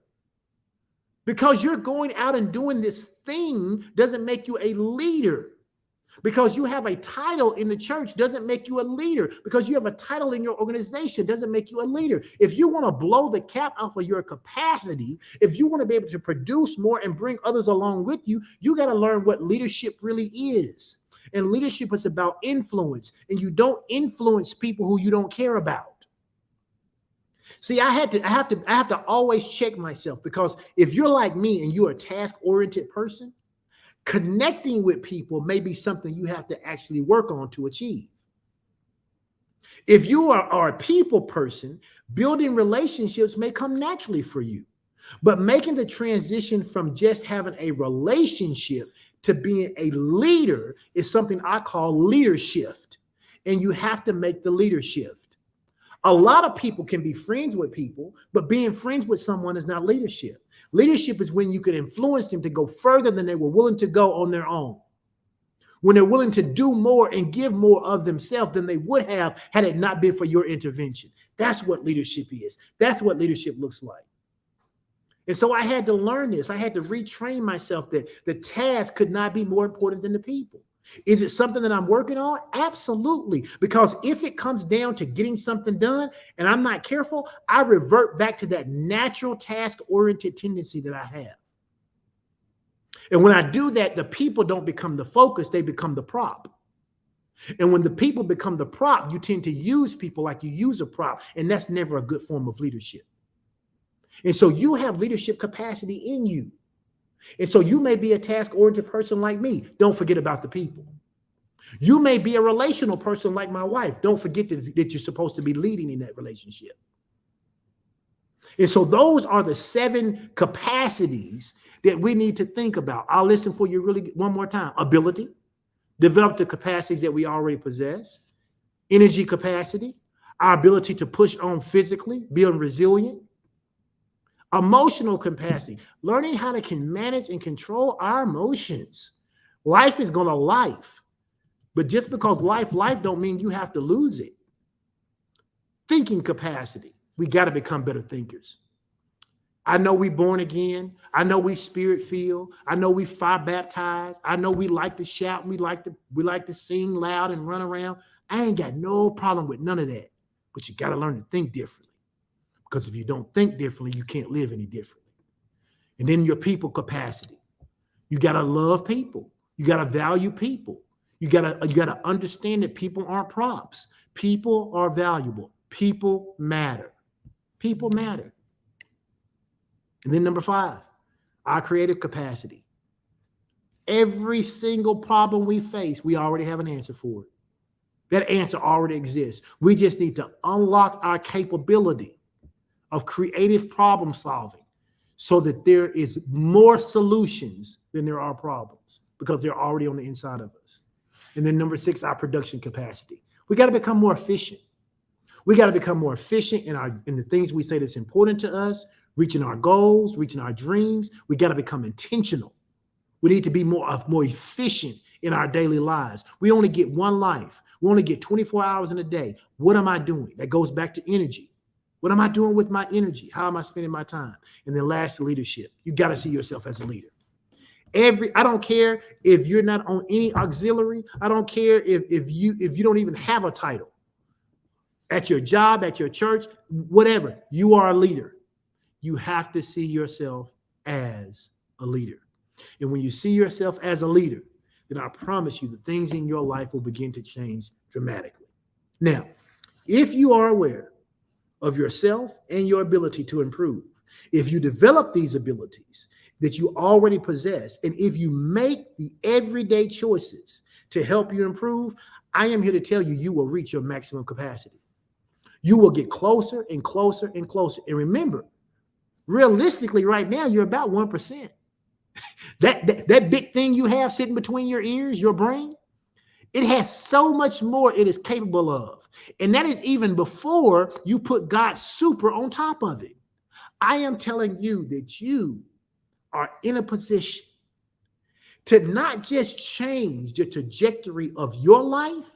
Because you're going out and doing this thing doesn't make you a leader. Because you have a title in the church doesn't make you a leader. Because you have a title in your organization doesn't make you a leader. If you want to blow the cap off of your capacity, if you want to be able to produce more and bring others along with you, you got to learn what leadership really is. And leadership is about influence. And you don't influence people who you don't care about. See, I have to always check myself, because if you're like me and you're a task-oriented person, connecting with people may be something you have to actually work on to achieve. If you are a people person, building relationships may come naturally for you. But making the transition from just having a relationship to being a leader is something I call leadership. And you have to make the leadership. A lot of people can be friends with people, but being friends with someone is not leadership. Leadership is when you can influence them to go further than they were willing to go on their own. When they're willing to do more and give more of themselves than they would have had it not been for your intervention. That's what leadership is. That's what leadership looks like. And so I had to learn this. I had to retrain myself that the task could not be more important than the people. Is it something that I'm working on? Absolutely. Because if it comes down to getting something done and I'm not careful, I revert back to that natural task-oriented tendency that I have. And when I do that, the people don't become the focus, they become the prop. And when the people become the prop, you tend to use people like you use a prop, and that's never a good form of leadership. And so you have leadership capacity in you. And so you may be a task-oriented person like me. Don't forget about the people. You may be a relational person like my wife. Don't forget that you're supposed to be leading in that relationship. And so those are the 7 capacities that we need to think about. I'll listen for you really one more time. Ability, develop the capacities that we already possess. Energy capacity, our ability to push on physically, being resilient. Emotional capacity, learning how to manage and control our emotions. Life is going to life, but just because life don't mean you have to lose it. Thinking capacity, we got to become better thinkers. I know we born again. I know we spirit filled. I know we fire baptized. I know we like to shout. We like to sing loud and run around. I ain't got no problem with none of that, but you got to learn to think differently. Because if you don't think differently, you can't live any differently. And then your people capacity. You got to love people. You got to value people. You got to understand that people aren't props. People are valuable. People matter. People matter. And then number 5, our creative capacity. Every single problem we face, we already have an answer for it. That answer already exists. We just need to unlock our capability of creative problem solving so that there is more solutions than there are problems, because they're already on the inside of us. And then number 6, our production capacity. We got to become more efficient. We got to become more efficient in the things we say that's important to us, reaching our goals, reaching our dreams. We got to become intentional. We need to be more efficient in our daily lives. We only get one life. We only get 24 hours in a day. What am I doing? That goes back to energy. What am I doing with my energy? How am I spending my time? And then last, leadership. You got to see yourself as a leader. I don't care if you're not on any auxiliary. I don't care if you don't even have a title at your job, at your church, whatever. You are a leader. You have to see yourself as a leader. And when you see yourself as a leader, then I promise you the things in your life will begin to change dramatically. Now, if you are aware of yourself and your ability to improve, if you develop these abilities that you already possess, and if you make the everyday choices to help you improve, I am here to tell you, you will reach your maximum capacity. You will get closer and closer and closer. And remember, realistically, right now, you're about 1%. That big thing you have sitting between your ears, your brain, it has so much more it is capable of. And that is even before you put God's super on top of it. I am telling you that you are in a position to not just change the trajectory of your life,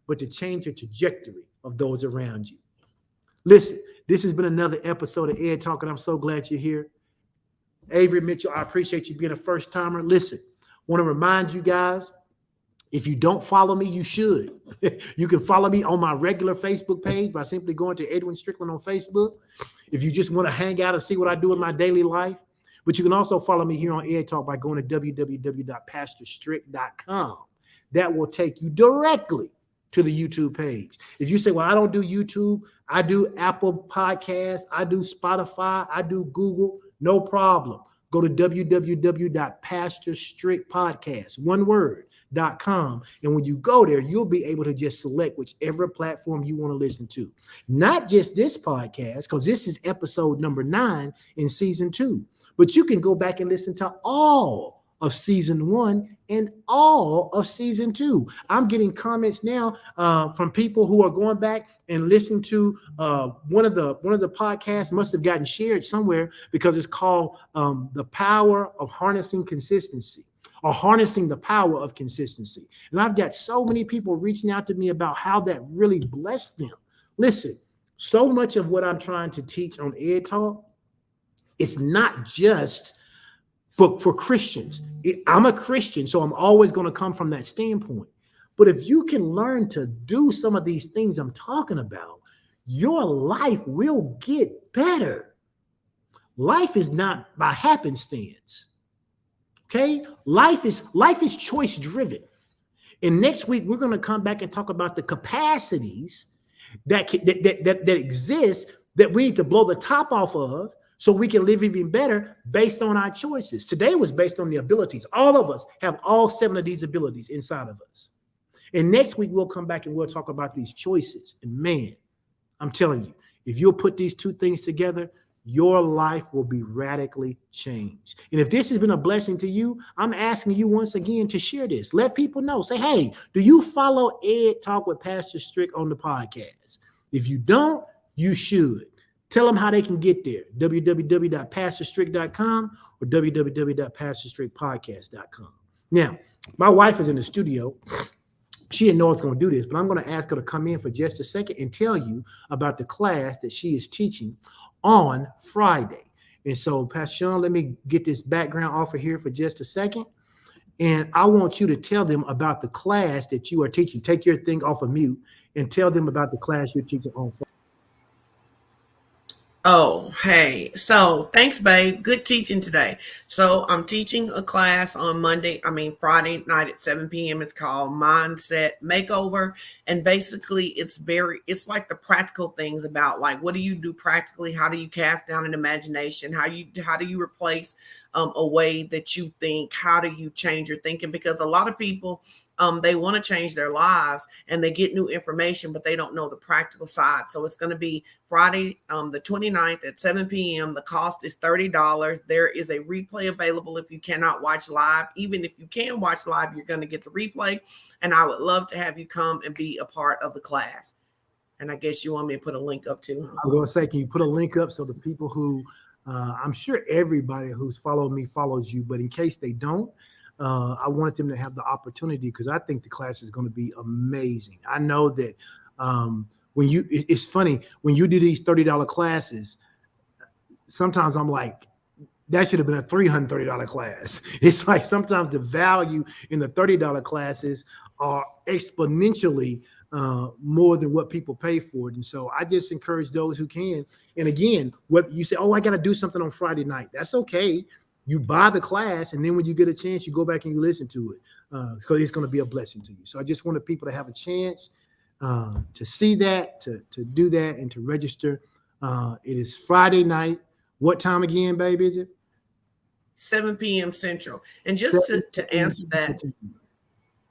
but to change the trajectory of those around you. Listen, this has been another episode of Ed Talk, and I'm so glad you're here. Avery Mitchell, I appreciate you being a first timer. Listen, want to remind you guys, if you don't follow me, you should. You can follow me on my regular Facebook page by simply going to Edwin Strickland on Facebook. If you just want to hang out and see what I do in my daily life, but you can also follow me here on Ed Talk by going to www.pastorstrick.com. That will take you directly to the YouTube page. If you say, well, I don't do YouTube, I do Apple Podcasts, I do Spotify, I do Google, no problem. Go to www.pastorstrickpodcast, one word.com. And when you go there, you'll be able to just select whichever platform you want to listen to. Not just this podcast, because this is episode number 9 in season 2. But you can go back and listen to all of season 1 and all of season 2. I'm getting comments now from people who are going back and listening to one of the podcasts must have gotten shared somewhere because it's called The Power of Harnessing Consistency, or Harnessing the Power of Consistency. And I've got so many people reaching out to me about how that really blessed them. Listen, so much of what I'm trying to teach on Ed Talk, it's not just for Christians. I'm a Christian, so I'm always going to come from that standpoint. But if you can learn to do some of these things I'm talking about, your life will get better. Life is not by happenstance. Okay? Life is choice driven. And next week, we're going to come back and talk about the capacities that exist that we need to blow the top off of, so we can live even better based on our choices. Today was based on the abilities. All of us have all 7 of these abilities inside of us. And next week, we'll come back and we'll talk about these choices. And man, I'm telling you, if you'll put these 2 things together, your life will be radically changed. And if this has been a blessing to you, I'm asking you once again to share this. Let people know. Say, hey, do you follow Ed Talk with Pastor Strick on the podcast? If you don't, you should. Tell them how they can get there. www.pastorstrick.com or www.pastorstrickpodcast.com. Now, my wife is in the studio. She didn't know I was going to do this, but I'm going to ask her to come in for just a second and tell you about the class that she is teaching on Friday. And so, Pastor Sean, let me get this background off of here for just a second. And I want you to tell them about the class that you are teaching. Take your thing off of mute and tell them about the class you're teaching on Friday. Oh, hey. So thanks, babe. Good teaching today. So I'm teaching a class on Friday night at 7 p.m. It's called Mindset Makeover. And basically it's like the practical things about, like, what do you do practically? How do you cast down an imagination? How do you replace a way that you think? How do you change your thinking? Because a lot of people, they want to change their lives and they get new information, but they don't know the practical side. So it's going to be Friday, the 29th at 7 p.m. The cost is $30. There is a replay available if you cannot watch live. Even if you can watch live, you're going to get the replay. And I would love to have you come and be a part of the class. And I guess you want me to put a link up too. I was going to say, can you put a link up so the people who I'm sure everybody who's followed me follows you, but in case they don't, I wanted them to have the opportunity because I think the class is going to be amazing. I know that it's funny when you do these $30 classes, sometimes I'm like, that should have been a $330 class. It's like sometimes the value in the $30 classes are exponentially more than what people pay for it. And so I just encourage those who can. And again, what you say, oh, I got to do something on Friday night. That's okay. You buy the class, and then when you get a chance, you go back and you listen to it because it's going to be a blessing to you. So I just wanted people to have a chance to see that, to do that, and to register. It is Friday night. What time again, baby, is it? 7 p.m. Central. And just to answer that,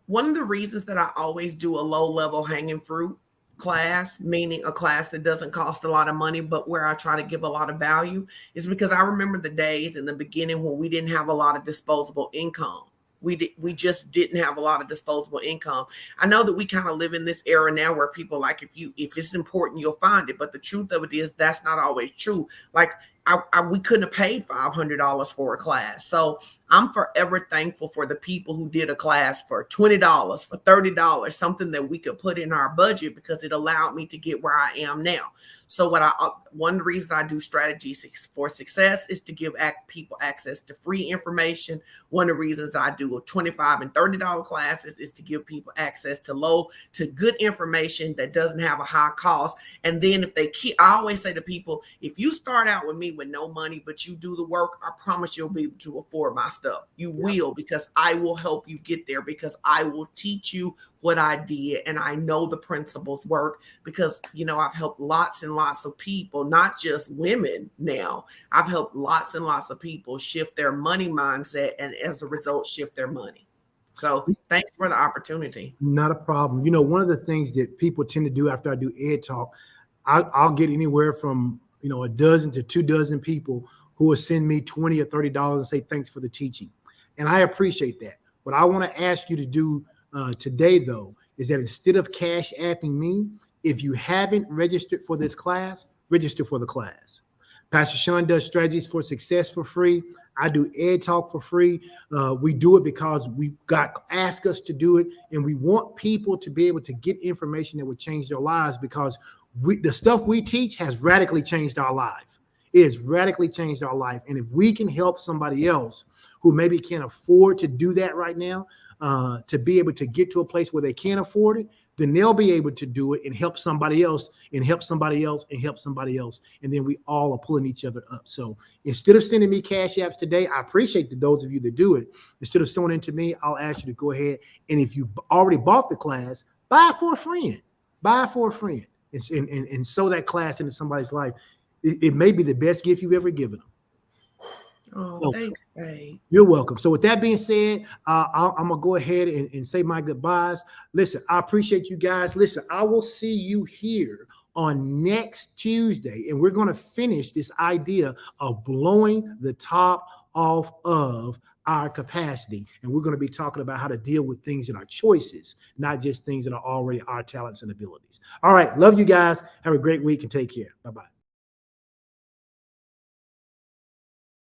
one of the reasons that I always do a low-level hanging fruit class, meaning a class that doesn't cost a lot of money, but where I try to give a lot of value, is because I remember the days in the beginning when we didn't have a lot of disposable income. We just didn't have a lot of disposable income. I know that we kind of live in this era now where people like, if it's important, you'll find it. But the truth of it is that's not always true. Like we couldn't have paid $500 for a class. So I'm forever thankful for the people who did a class for $20, for $30, something that we could put in our budget because it allowed me to get where I am now. So one of the reasons I do strategies for success is to give people access to free information. One of the reasons I do a $25 and $30 classes is to give people access to good information that doesn't have a high cost. And then I always say to people, if you start out with me with no money, but you do the work, I promise you'll be able to afford my stuff. You will, because I will help you get there, because I will teach you what I did. And I know the principles work because, I've helped lots and lots of people, not just women now. I've helped lots and lots of people shift their money mindset and as a result, shift their money. So thanks for the opportunity. Not a problem. One of the things that people tend to do after I do Ed Talk, I'll get anywhere from, a dozen to 2 dozen people who will send me $20 or $30 and say, thanks for the teaching. And I appreciate that. What I want to ask you to do today, though, is that instead of cash apping me, if you haven't registered for this class, register for the class. Pastor Sean does Strategies for Success for free. I do Ed Talk for free. We do it because we got asked us to do it, and we want people to be able to get information that would change their lives because the stuff we teach has radically changed our life. It has radically changed our life. And if we can help somebody else who maybe can't afford to do that right now, to be able to get to a place where they can't afford it, then they'll be able to do it and help somebody else and help somebody else and help somebody else. And then we all are pulling each other up. So instead of sending me cash apps today, I appreciate those of you that do it. Instead of sending it to me, I'll ask you to go ahead. And if you already bought the class, buy it for a friend. Buy it for a friend and sow that class into somebody's life. It may be the best gift you've ever given them. Oh, thanks, babe. You're welcome. So with that being said, I'm going to go ahead and say my goodbyes. Listen, I appreciate you guys. Listen, I will see you here on next Tuesday, and we're going to finish this idea of blowing the top off of our capacity. And we're going to be talking about how to deal with things in our choices, not just things that are already our talents and abilities. All right. Love you guys. Have a great week and take care. Bye-bye.